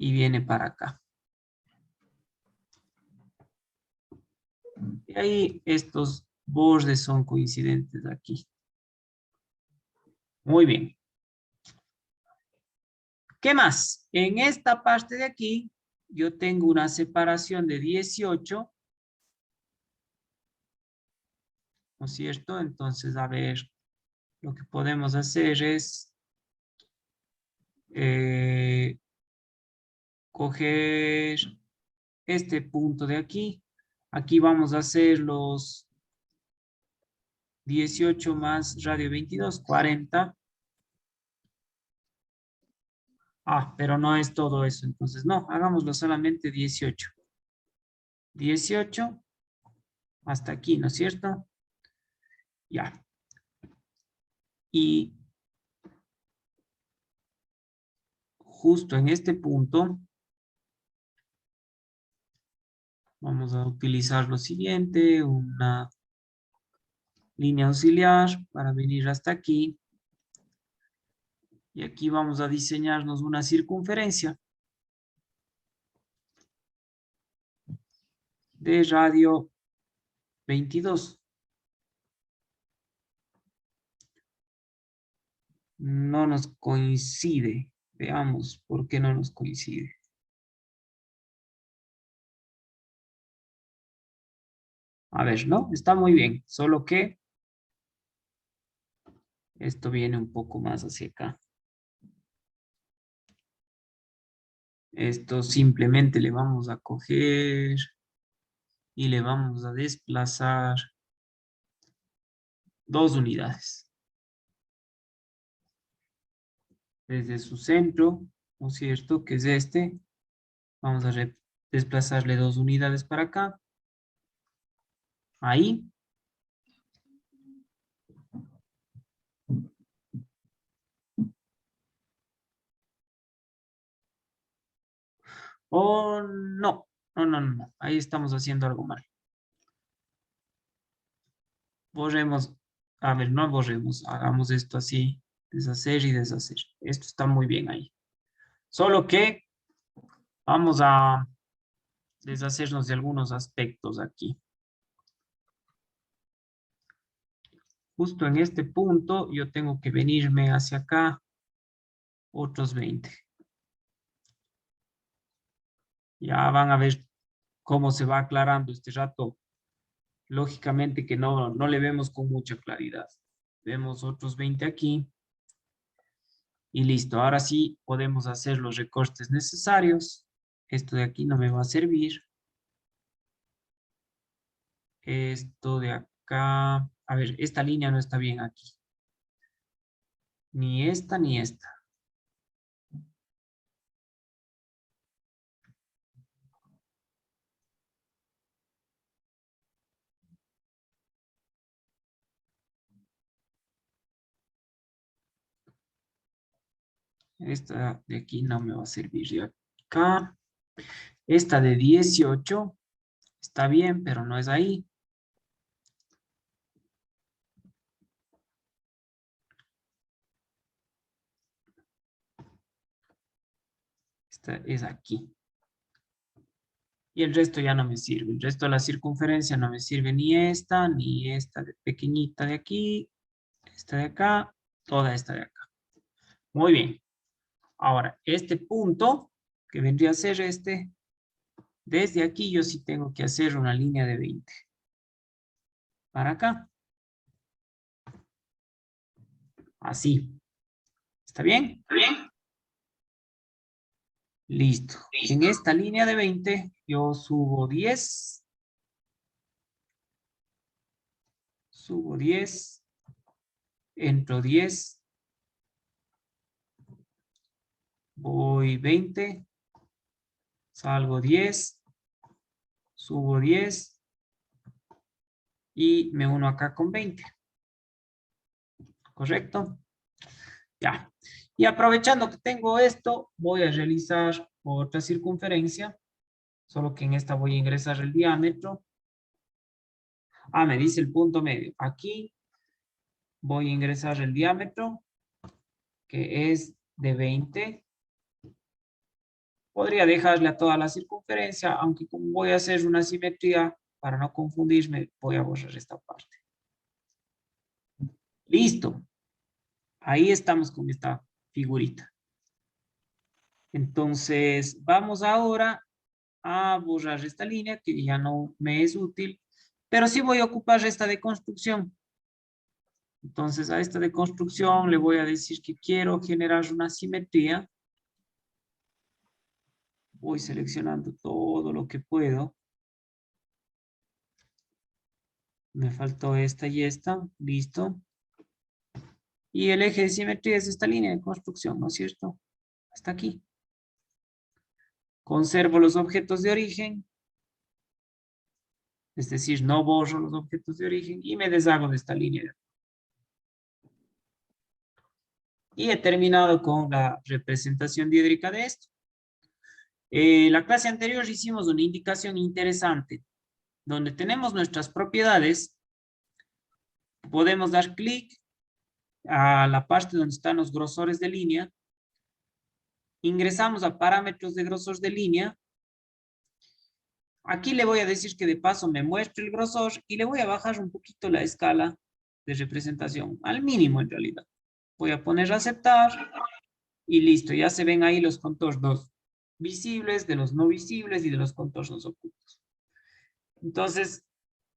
Y viene para acá. Y ahí estos bordes son coincidentes aquí. Muy bien. ¿Qué más? En esta parte de aquí, yo tengo una separación de 18. ¿No es cierto? Entonces, a ver, lo que podemos hacer es coger este punto de aquí. Aquí vamos a hacer los 18 más radio 22, 40. Ah, pero no es todo eso. Entonces, no, hagámoslo solamente 18. 18 hasta aquí, ¿no es cierto? Ya. Y justo en este punto vamos a utilizar lo siguiente, una línea auxiliar para venir hasta aquí. Y aquí vamos a diseñarnos una circunferencia de radio 22. No nos coincide. Veamos por qué no nos coincide. A ver, ¿no? Está muy bien, solo que esto viene un poco más hacia acá. Esto simplemente le vamos a coger y le vamos a desplazar 2 unidades. Desde su centro, ¿no es cierto? Que es este. Vamos a desplazarle 2 unidades para acá. Ahí. Oh, no. No. Ahí estamos haciendo algo mal. Borremos. A ver, no borremos. Hagamos esto así. Deshacer y deshacer. Esto está muy bien ahí. Solo que vamos a deshacernos de algunos aspectos aquí. Justo en este punto yo tengo que venirme hacia acá otros 20. Ya van a ver cómo se va aclarando este rato. Lógicamente que no le vemos con mucha claridad. Vemos otros 20 aquí. Y listo, ahora sí podemos hacer los recortes necesarios. Esto de aquí no me va a servir. Esto de acá. A ver, esta línea no está bien aquí. Ni esta ni esta. Esta de aquí no me va a servir. De acá. Esta de 18 está bien, pero no es ahí. Esta es aquí. Y el resto ya no me sirve. El resto de la circunferencia no me sirve ni esta de pequeñita de aquí, esta de acá, toda esta de acá. Muy bien. Ahora, este punto, que vendría a ser este, desde aquí yo sí tengo que hacer una línea de 20. Para acá. Así. ¿Está bien? ¿Está bien? Listo. En esta línea de 20 yo subo 10. Subo 10. Entro 10. Voy 20. Salgo 10. Subo 10. Y me uno acá con 20. ¿Correcto? Ya. Y aprovechando que tengo esto, voy a realizar otra circunferencia. Solo que en esta voy a ingresar el diámetro. Ah, me dice el punto medio. Aquí voy a ingresar el diámetro, que es de 20. Podría dejarle a toda la circunferencia, aunque como voy a hacer una simetría, para no confundirme, voy a borrar esta parte. Listo. Ahí estamos con esta figurita. Entonces, vamos ahora a borrar esta línea, que ya no me es útil, pero sí voy a ocupar esta de construcción. Entonces, a esta de construcción le voy a decir que quiero generar una simetría. Voy seleccionando todo lo que puedo. Me faltó esta y esta. Listo. Y el eje de simetría es esta línea de construcción, ¿no es cierto? Hasta aquí. Conservo los objetos de origen. Es decir, no borro los objetos de origen y me deshago de esta línea. Y he terminado con la representación diédrica de esto. La clase anterior hicimos una indicación interesante. Donde tenemos nuestras propiedades, podemos dar clic a la parte donde están los grosores de línea. Ingresamos a parámetros de grosor de línea. Aquí le voy a decir que de paso me muestre el grosor y le voy a bajar un poquito la escala de representación, al mínimo en realidad. Voy a poner aceptar y listo, ya se ven ahí los contornos visibles, de los no visibles y de los contornos ocultos. Entonces,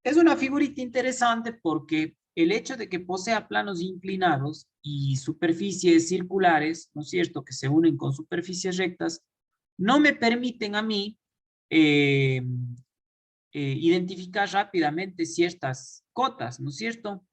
es una figurita interesante porque el hecho de que posea planos inclinados y superficies circulares, ¿no es cierto?, que se unen con superficies rectas, no me permiten a mí identificar rápidamente ciertas cotas, ¿no es cierto?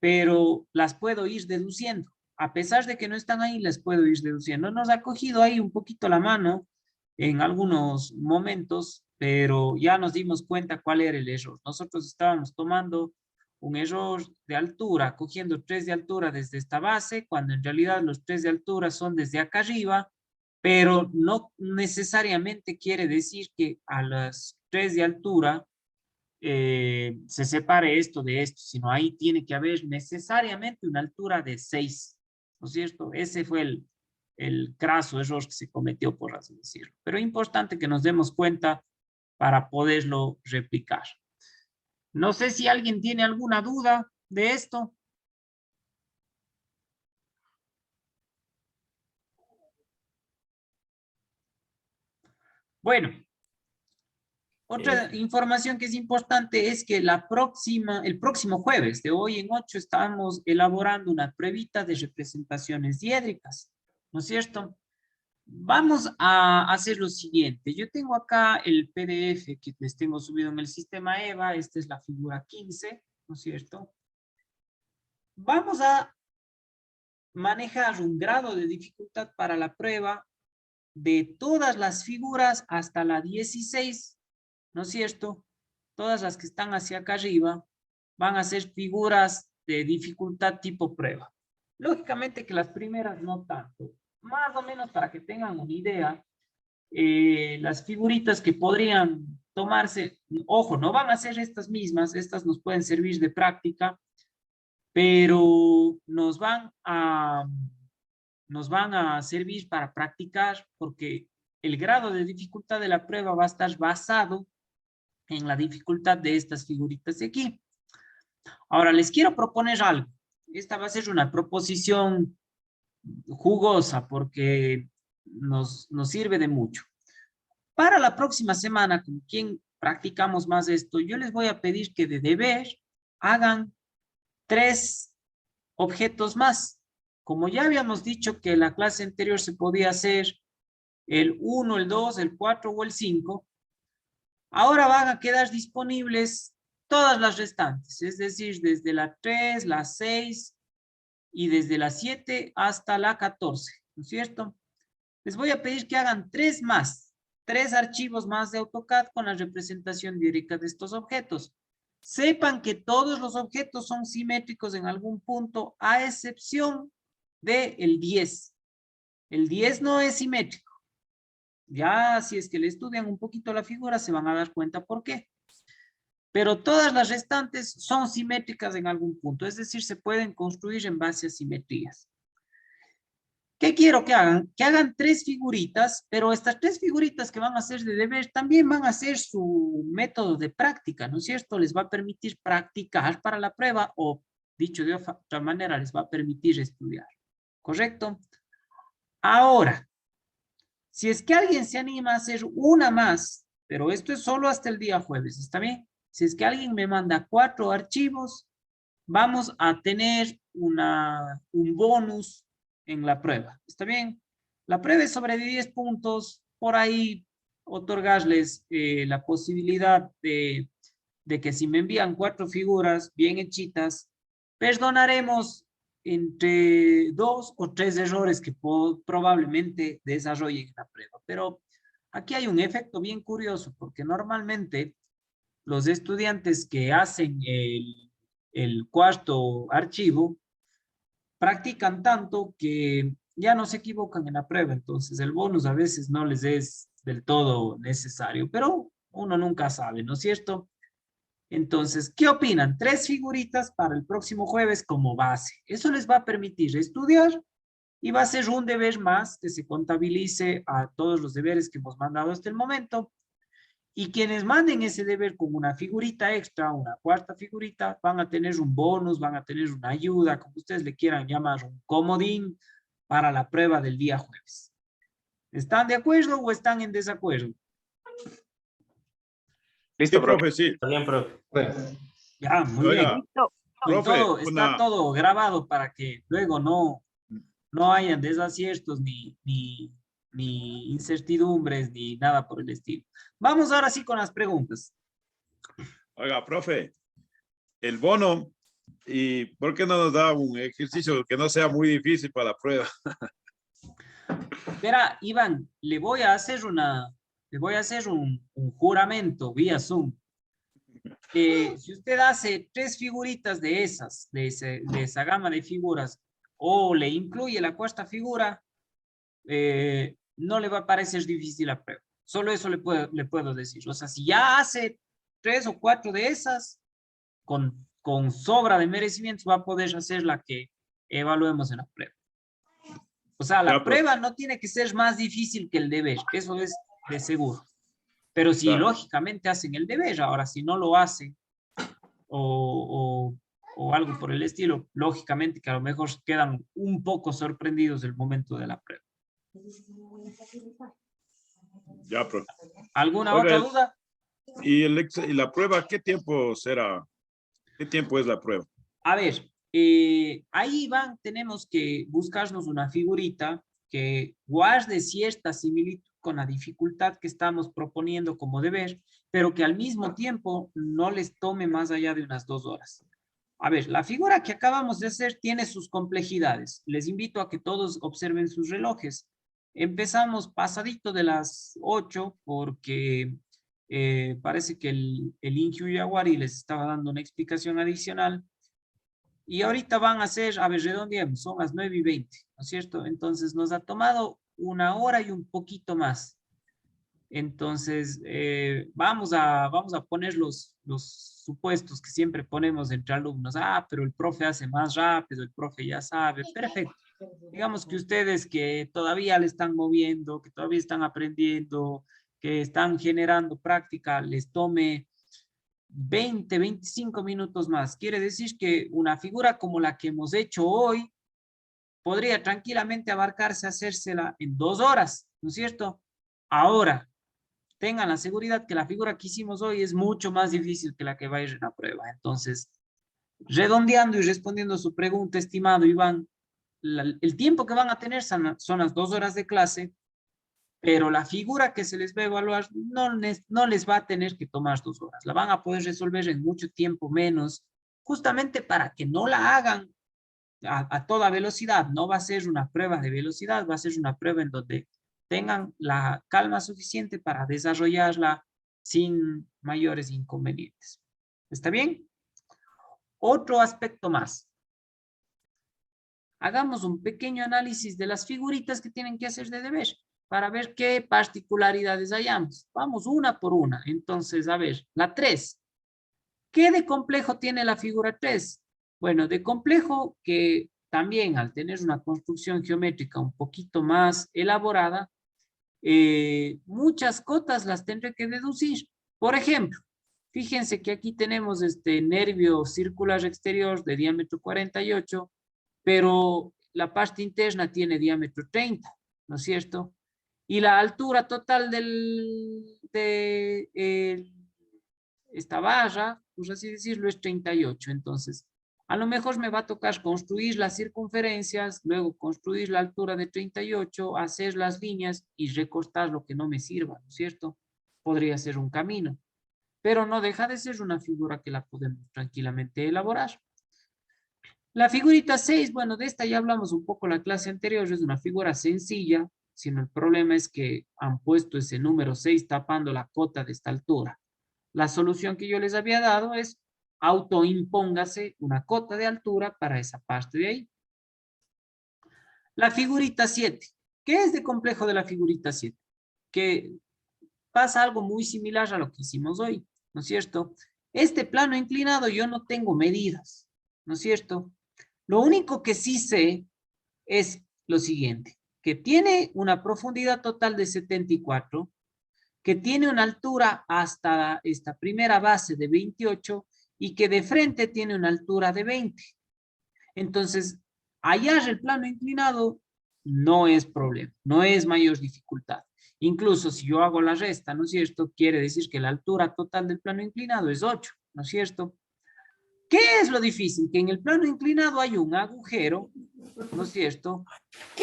Pero las puedo ir deduciendo. A pesar de que no están ahí, las puedo ir deduciendo. Nos ha cogido ahí un poquito la mano en algunos momentos, pero ya nos dimos cuenta cuál era el error. Nosotros estábamos tomando un error de altura, cogiendo 3 de altura desde esta base, cuando en realidad los 3 de altura son desde acá arriba, pero no necesariamente quiere decir que a las 3 de altura se separe esto de esto, sino ahí tiene que haber necesariamente una altura de 6, ¿no es cierto? Ese fue el craso error que se cometió, por así decirlo. Pero es importante que nos demos cuenta para poderlo replicar. No sé si alguien tiene alguna duda de esto. Bueno, otra información que es importante es que el próximo jueves, de hoy en 8, estamos elaborando una pruebita de representaciones diédricas, ¿no es cierto? Vamos a hacer lo siguiente. Yo tengo acá el PDF que les tengo subido en el sistema EVA. Esta es la figura 15, ¿no es cierto? Vamos a manejar un grado de dificultad para la prueba de todas las figuras hasta la 16, ¿no es cierto? Todas las que están hacia acá arriba van a ser figuras de dificultad tipo prueba. Lógicamente que las primeras no tanto. Más o menos para que tengan una idea, las figuritas que podrían tomarse, ojo, no van a ser estas mismas, estas nos pueden servir de práctica, pero nos van a servir para practicar porque el grado de dificultad de la prueba va a estar basado en la dificultad de estas figuritas de aquí. Ahora, les quiero proponer algo. Esta va a ser una proposición jugosa porque nos sirve de mucho. Para la próxima semana, con quien practicamos más esto, yo les voy a pedir que de deber hagan 3 objetos más. Como ya habíamos dicho que en la clase anterior se podía hacer el 1, el 2, el 4 o el 5, ahora van a quedar disponibles todas las restantes, es decir, desde la 3, la 6 y desde la 7 hasta la 14, ¿no es cierto? Les voy a pedir que hagan 3 más, 3 archivos más de AutoCAD con la representación directa de estos objetos. Sepan que todos los objetos son simétricos en algún punto, a excepción del 10. El 10 no es simétrico. Ya si es que le estudian un poquito la figura, se van a dar cuenta por qué. Pero todas las restantes son simétricas en algún punto, es decir, se pueden construir en base a simetrías. ¿Qué quiero que hagan? Que hagan 3 figuritas, pero estas 3 figuritas que van a hacer de deber también van a ser su método de práctica, ¿no es cierto? Les va a permitir practicar para la prueba o, dicho de otra manera, les va a permitir estudiar. ¿Correcto? Ahora, si es que alguien se anima a hacer una más, pero esto es solo hasta el día jueves, ¿está bien? Si es que alguien me manda 4 archivos, vamos a tener un bonus en la prueba, ¿está bien? La prueba es sobre 10 puntos, por ahí otorgarles la posibilidad de que si me envían 4 figuras bien hechitas, perdonaremos entre 2 o 3 errores que probablemente desarrollen en la prueba. Pero aquí hay un efecto bien curioso, porque normalmente los estudiantes que hacen el cuarto archivo practican tanto que ya no se equivocan en la prueba, entonces el bonus a veces no les es del todo necesario, pero uno nunca sabe, ¿no es cierto? Entonces, ¿qué opinan? 3 figuritas para el próximo jueves como base. Eso les va a permitir estudiar y va a ser un deber más que se contabilice a todos los deberes que hemos mandado hasta el momento. Y quienes manden ese deber con una figurita extra, una cuarta figurita, van a tener un bonus, van a tener una ayuda, como ustedes le quieran llamar, un comodín para la prueba del día jueves. ¿Están de acuerdo o están en desacuerdo? Listo, Sí, profe. profe, sí. Está bien, profe. Ya, muy Oiga, bien. Y profe, todo, está todo grabado para que luego no hayan desaciertos ni incertidumbres ni nada por el estilo. Vamos ahora sí con las preguntas. Oiga, profe, el bono, ¿y por qué no nos da un ejercicio que no sea muy difícil para la prueba? Verá, Iván, le voy a hacer un juramento vía Zoom. Si usted hace 3 figuritas de esas, de esa gama de figuras, o le incluye la cuarta figura, no le va a parecer difícil la prueba. Solo eso le puedo decir. O sea, si ya hace 3 o 4 de esas, con sobra de merecimientos, va a poder hacer la que evaluemos en la prueba. O sea, la prueba no tiene que ser más difícil que el deber, eso es de seguro. Pero si lógicamente hacen el deber, ahora si no lo hacen o algo por el estilo, lógicamente que a lo mejor quedan un poco sorprendidos del momento de la prueba. Ya, profe. ¿Alguna otra duda? ¿Y la prueba qué tiempo será? ¿Qué tiempo es la prueba? A ver, ahí tenemos que buscarnos una figurita que guarde cierta similitud con la dificultad que estamos proponiendo como deber, pero que al mismo tiempo no les tome más allá de unas 2 horas. A ver, la figura que acabamos de hacer tiene sus complejidades. Les invito a que todos observen sus relojes. Empezamos pasadito de las 8 porque parece que el Inju Yaguari les estaba dando una explicación adicional. Y ahorita van a ser, a ver, redondeemos, son las 9:20, ¿no es cierto? Entonces nos ha tomado 1 hora y un poquito más. Entonces, vamos a poner los supuestos que siempre ponemos entre alumnos. Ah, pero el profe hace más rápido, el profe ya sabe. Perfecto. Digamos que ustedes que todavía le están moviendo, que todavía están aprendiendo, que están generando práctica, les tome 20, 25 minutos más. Quiere decir que una figura como la que hemos hecho hoy podría tranquilamente abarcarse, hacérsela en 2 horas, ¿no es cierto? Ahora, tengan la seguridad que la figura que hicimos hoy es mucho más difícil que la que va a ir en la prueba. Entonces, redondeando y respondiendo a su pregunta, estimado Iván, el tiempo que van a tener son las 2 horas de clase, pero la figura que se les va a evaluar no les va a tener que tomar 2 horas. La van a poder resolver en mucho tiempo menos, justamente para que no la hagan a toda velocidad. No va a ser una prueba de velocidad, va a ser una prueba en donde tengan la calma suficiente para desarrollarla sin mayores inconvenientes. ¿Está bien? Otro aspecto más. Hagamos un pequeño análisis de las figuritas que tienen que hacer de deber para ver qué particularidades hallamos. Vamos una por una. Entonces, a ver, la 3. ¿Qué de complejo tiene la figura 3? Bueno, de complejo que también al tener una construcción geométrica un poquito más elaborada, muchas cotas las tendré que deducir. Por ejemplo, fíjense que aquí tenemos este nervio circular exterior de diámetro 48, pero la parte interna tiene diámetro 30, ¿no es cierto? Y la altura total de esta barra, por así decirlo, es 38. Entonces, a lo mejor me va a tocar construir las circunferencias, luego construir la altura de 38, hacer las líneas y recortar lo que no me sirva, ¿no es cierto? Podría ser un camino, pero no deja de ser una figura que la podemos tranquilamente elaborar. La figurita 6, bueno, de esta ya hablamos un poco la clase anterior, es una figura sencilla, sino el problema es que han puesto ese número 6 tapando la cota de esta altura. La solución que yo les había dado es autoimpóngase una cota de altura para esa parte de ahí. La figurita 7. ¿Qué es de complejo de la figurita 7? Que pasa algo muy similar a lo que hicimos hoy, ¿no es cierto? Este plano inclinado yo no tengo medidas, ¿no es cierto? Lo único que sí sé es lo siguiente, que tiene una profundidad total de 74, que tiene una altura hasta esta primera base de 28 y que de frente tiene una altura de 20. Entonces, hallar el plano inclinado no es problema, no es mayor dificultad. Incluso si yo hago la resta, ¿no es cierto? Quiere decir que la altura total del plano inclinado es 8, ¿no es cierto? ¿Qué es lo difícil? Que en el plano inclinado hay un agujero, ¿no es cierto?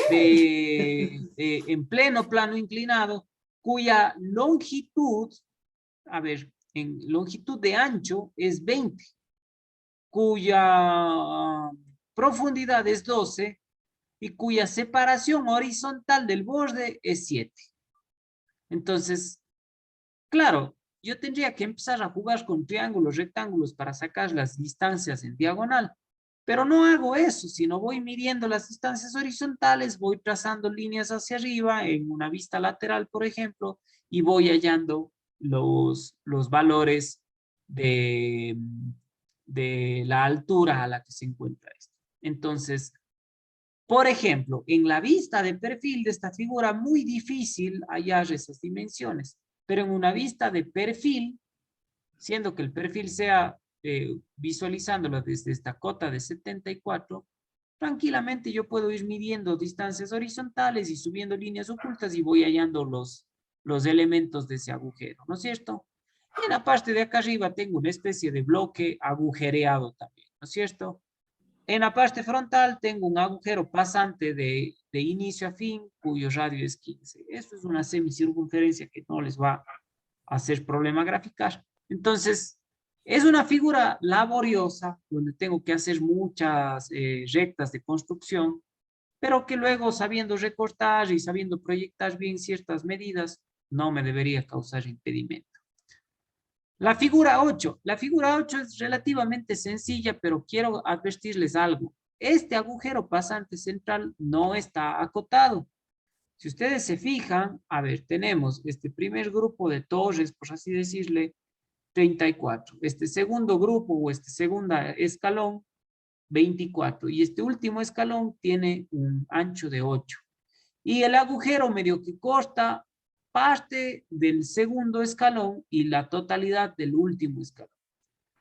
En pleno plano inclinado, cuya longitud, a ver, en longitud de ancho es 20, cuya profundidad es 12 y cuya separación horizontal del borde es 7. Entonces, claro, yo tendría que empezar a jugar con triángulos, rectángulos para sacar las distancias en diagonal, pero no hago eso, sino voy midiendo las distancias horizontales, voy trazando líneas hacia arriba en una vista lateral, por ejemplo, y voy hallando los valores de la altura a la que se encuentra esto. Entonces, por ejemplo, en la vista de perfil de esta figura, muy difícil hallar esas dimensiones, pero en una vista de perfil, siendo que el perfil sea visualizándolo desde esta cota de 74, tranquilamente yo puedo ir midiendo distancias horizontales y subiendo líneas ocultas y voy hallando los elementos de ese agujero, ¿no es cierto? Y en la parte de acá arriba tengo una especie de bloque agujereado también, ¿no es cierto? En la parte frontal tengo un agujero pasante de inicio a fin, cuyo radio es 15. Esto es una semicircunferencia que no les va a hacer problema graficar. Entonces, es una figura laboriosa, donde tengo que hacer muchas rectas de construcción, pero que luego, sabiendo recortar y sabiendo proyectar bien ciertas medidas, no me debería causar impedimento. La figura 8. La figura 8 es relativamente sencilla, pero quiero advertirles algo. Este agujero pasante central no está acotado. Si ustedes se fijan, a ver, tenemos este primer grupo de torres, por así decirle, 34. Este segundo grupo o este segundo escalón, 24. Y este último escalón tiene un ancho de 8. Y el agujero medio que corta parte del segundo escalón y la totalidad del último escalón.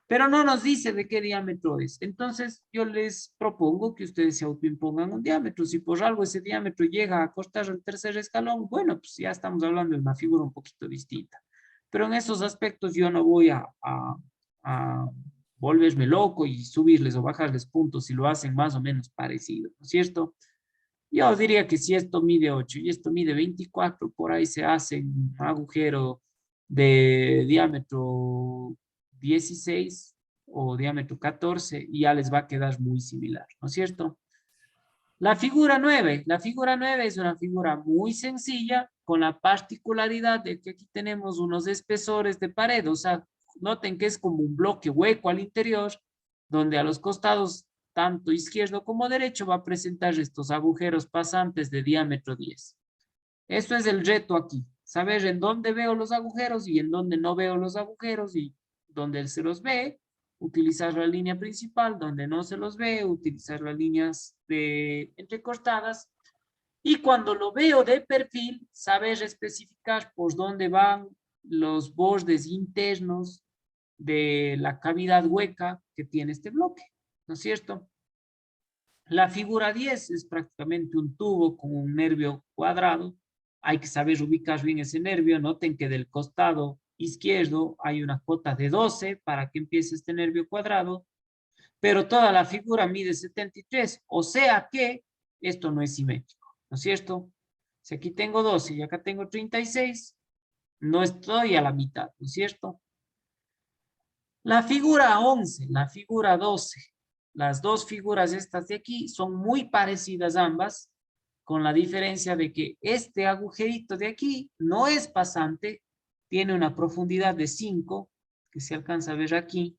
Pero no nos dice de qué diámetro es. Entonces, yo les propongo que ustedes se autoimpongan un diámetro. Si por algo ese diámetro llega a cortar el tercer escalón, bueno, pues ya estamos hablando de una figura un poquito distinta. Pero en esos aspectos yo no voy a volverme loco y subirles o bajarles puntos si lo hacen más o menos parecido, ¿no es cierto? Yo diría que si esto mide 8 y esto mide 24, por ahí se hace un agujero de diámetro 16 o diámetro 14 y ya les va a quedar muy similar, ¿no es cierto? La figura 9 es una figura muy sencilla con la particularidad de que aquí tenemos unos espesores de pared, o sea, noten que es como un bloque hueco al interior, donde a los costados tanto izquierdo como derecho va a presentar estos agujeros pasantes de diámetro 10. Esto es el reto aquí, saber en dónde veo los agujeros y en dónde no veo los agujeros y donde se los ve, utilizar la línea principal, donde no se los ve, utilizar las líneas entrecortadas y cuando lo veo de perfil, saber especificar por dónde van los bordes internos de la cavidad hueca que tiene este bloque, ¿no es cierto? La figura 10 es prácticamente un tubo con un nervio cuadrado. Hay que saber ubicar bien ese nervio. Noten que del costado izquierdo hay una cota de 12 para que empiece este nervio cuadrado, pero toda la figura mide 73, o sea que esto no es simétrico, ¿no es cierto? Si aquí tengo 12 y acá tengo 36, no estoy a la mitad, ¿no es cierto? La figura 11, la figura 12, las dos figuras estas de aquí son muy parecidas ambas, con la diferencia de que este agujerito de aquí no es pasante, tiene una profundidad de 5, que se alcanza a ver aquí.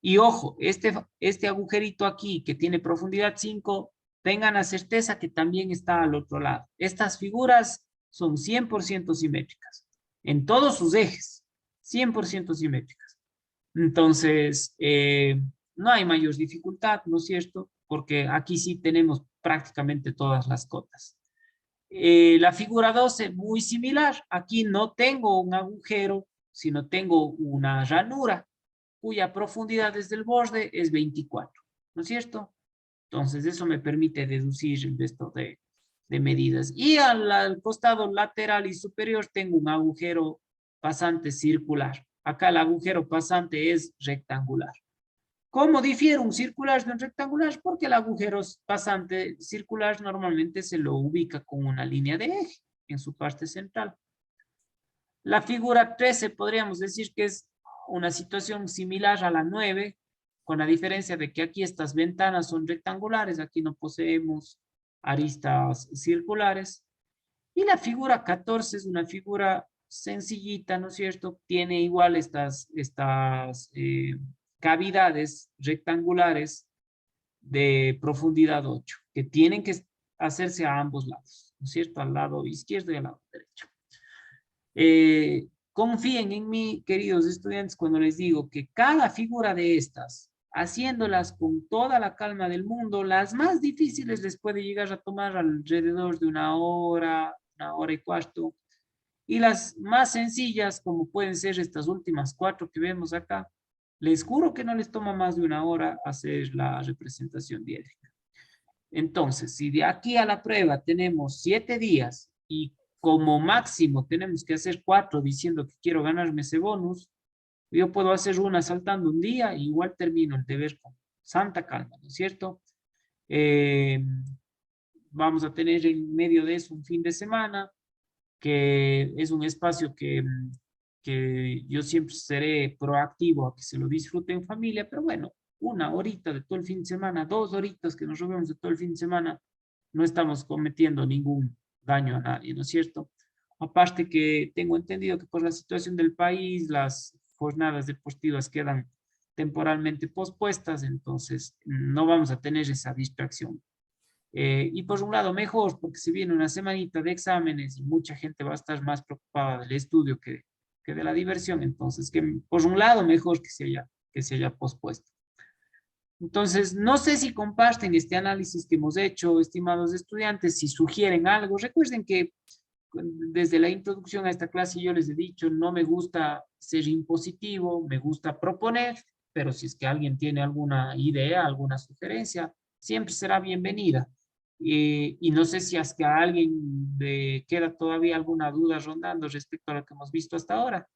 Y ojo, este agujerito aquí que tiene profundidad 5, tengan la certeza que también está al otro lado. Estas figuras son 100% simétricas, en todos sus ejes, 100% simétricas. Entonces, no hay mayor dificultad, ¿no es cierto? Porque aquí sí tenemos prácticamente todas las cotas. La figura 12, muy similar. Aquí no tengo un agujero, sino tengo una ranura, cuya profundidad desde el borde es 24, ¿no es cierto? Entonces, eso me permite deducir esto de medidas. Y al costado lateral y superior tengo un agujero pasante circular. Acá el agujero pasante es rectangular. ¿Cómo difiere un circular de un rectangular? Porque el agujero pasante circular normalmente se lo ubica con una línea de eje en su parte central. La figura 13 podríamos decir que es una situación similar a la 9, con la diferencia de que aquí estas ventanas son rectangulares, aquí no poseemos aristas circulares. Y la figura 14 es una figura sencillita, ¿no es cierto? Tiene igual estas cavidades rectangulares de profundidad 8, que tienen que hacerse a ambos lados, ¿no es cierto? Al lado izquierdo y al lado derecho. Confíen en mí, queridos estudiantes, cuando les digo que cada figura de estas, haciéndolas con toda la calma del mundo, las más difíciles les puede llegar a tomar alrededor de una hora y cuarto, y las más sencillas, como pueden ser estas últimas 4 que vemos acá, les juro que no les toma más de una hora hacer la representación diédrica. Entonces, si de aquí a la prueba tenemos 7 días y como máximo tenemos que hacer 4 diciendo que quiero ganarme ese bonus, yo puedo hacer una saltando un día y igual termino el deber con santa calma, ¿no es cierto? Vamos a tener en medio de eso un fin de semana, que es un espacio que yo siempre seré proactivo a que se lo disfrute en familia, pero bueno, 1 horita de todo el fin de semana, 2 horitas que nos robemos de todo el fin de semana, no estamos cometiendo ningún daño a nadie, ¿no es cierto? Aparte que tengo entendido que por la situación del país, las jornadas deportivas quedan temporalmente pospuestas, entonces no vamos a tener esa distracción. Y por un lado mejor, porque se viene una semanita de exámenes y mucha gente va a estar más preocupada del estudio que de la diversión, entonces que por un lado mejor que se haya pospuesto. Entonces, no sé si comparten este análisis que hemos hecho, estimados estudiantes, si sugieren algo. Recuerden que desde la introducción a esta clase yo les he dicho, no me gusta ser impositivo, me gusta proponer, pero si es que alguien tiene alguna idea, alguna sugerencia, siempre será bienvenida. Y no sé si es que a alguien le queda todavía alguna duda rondando respecto a lo que hemos visto hasta ahora.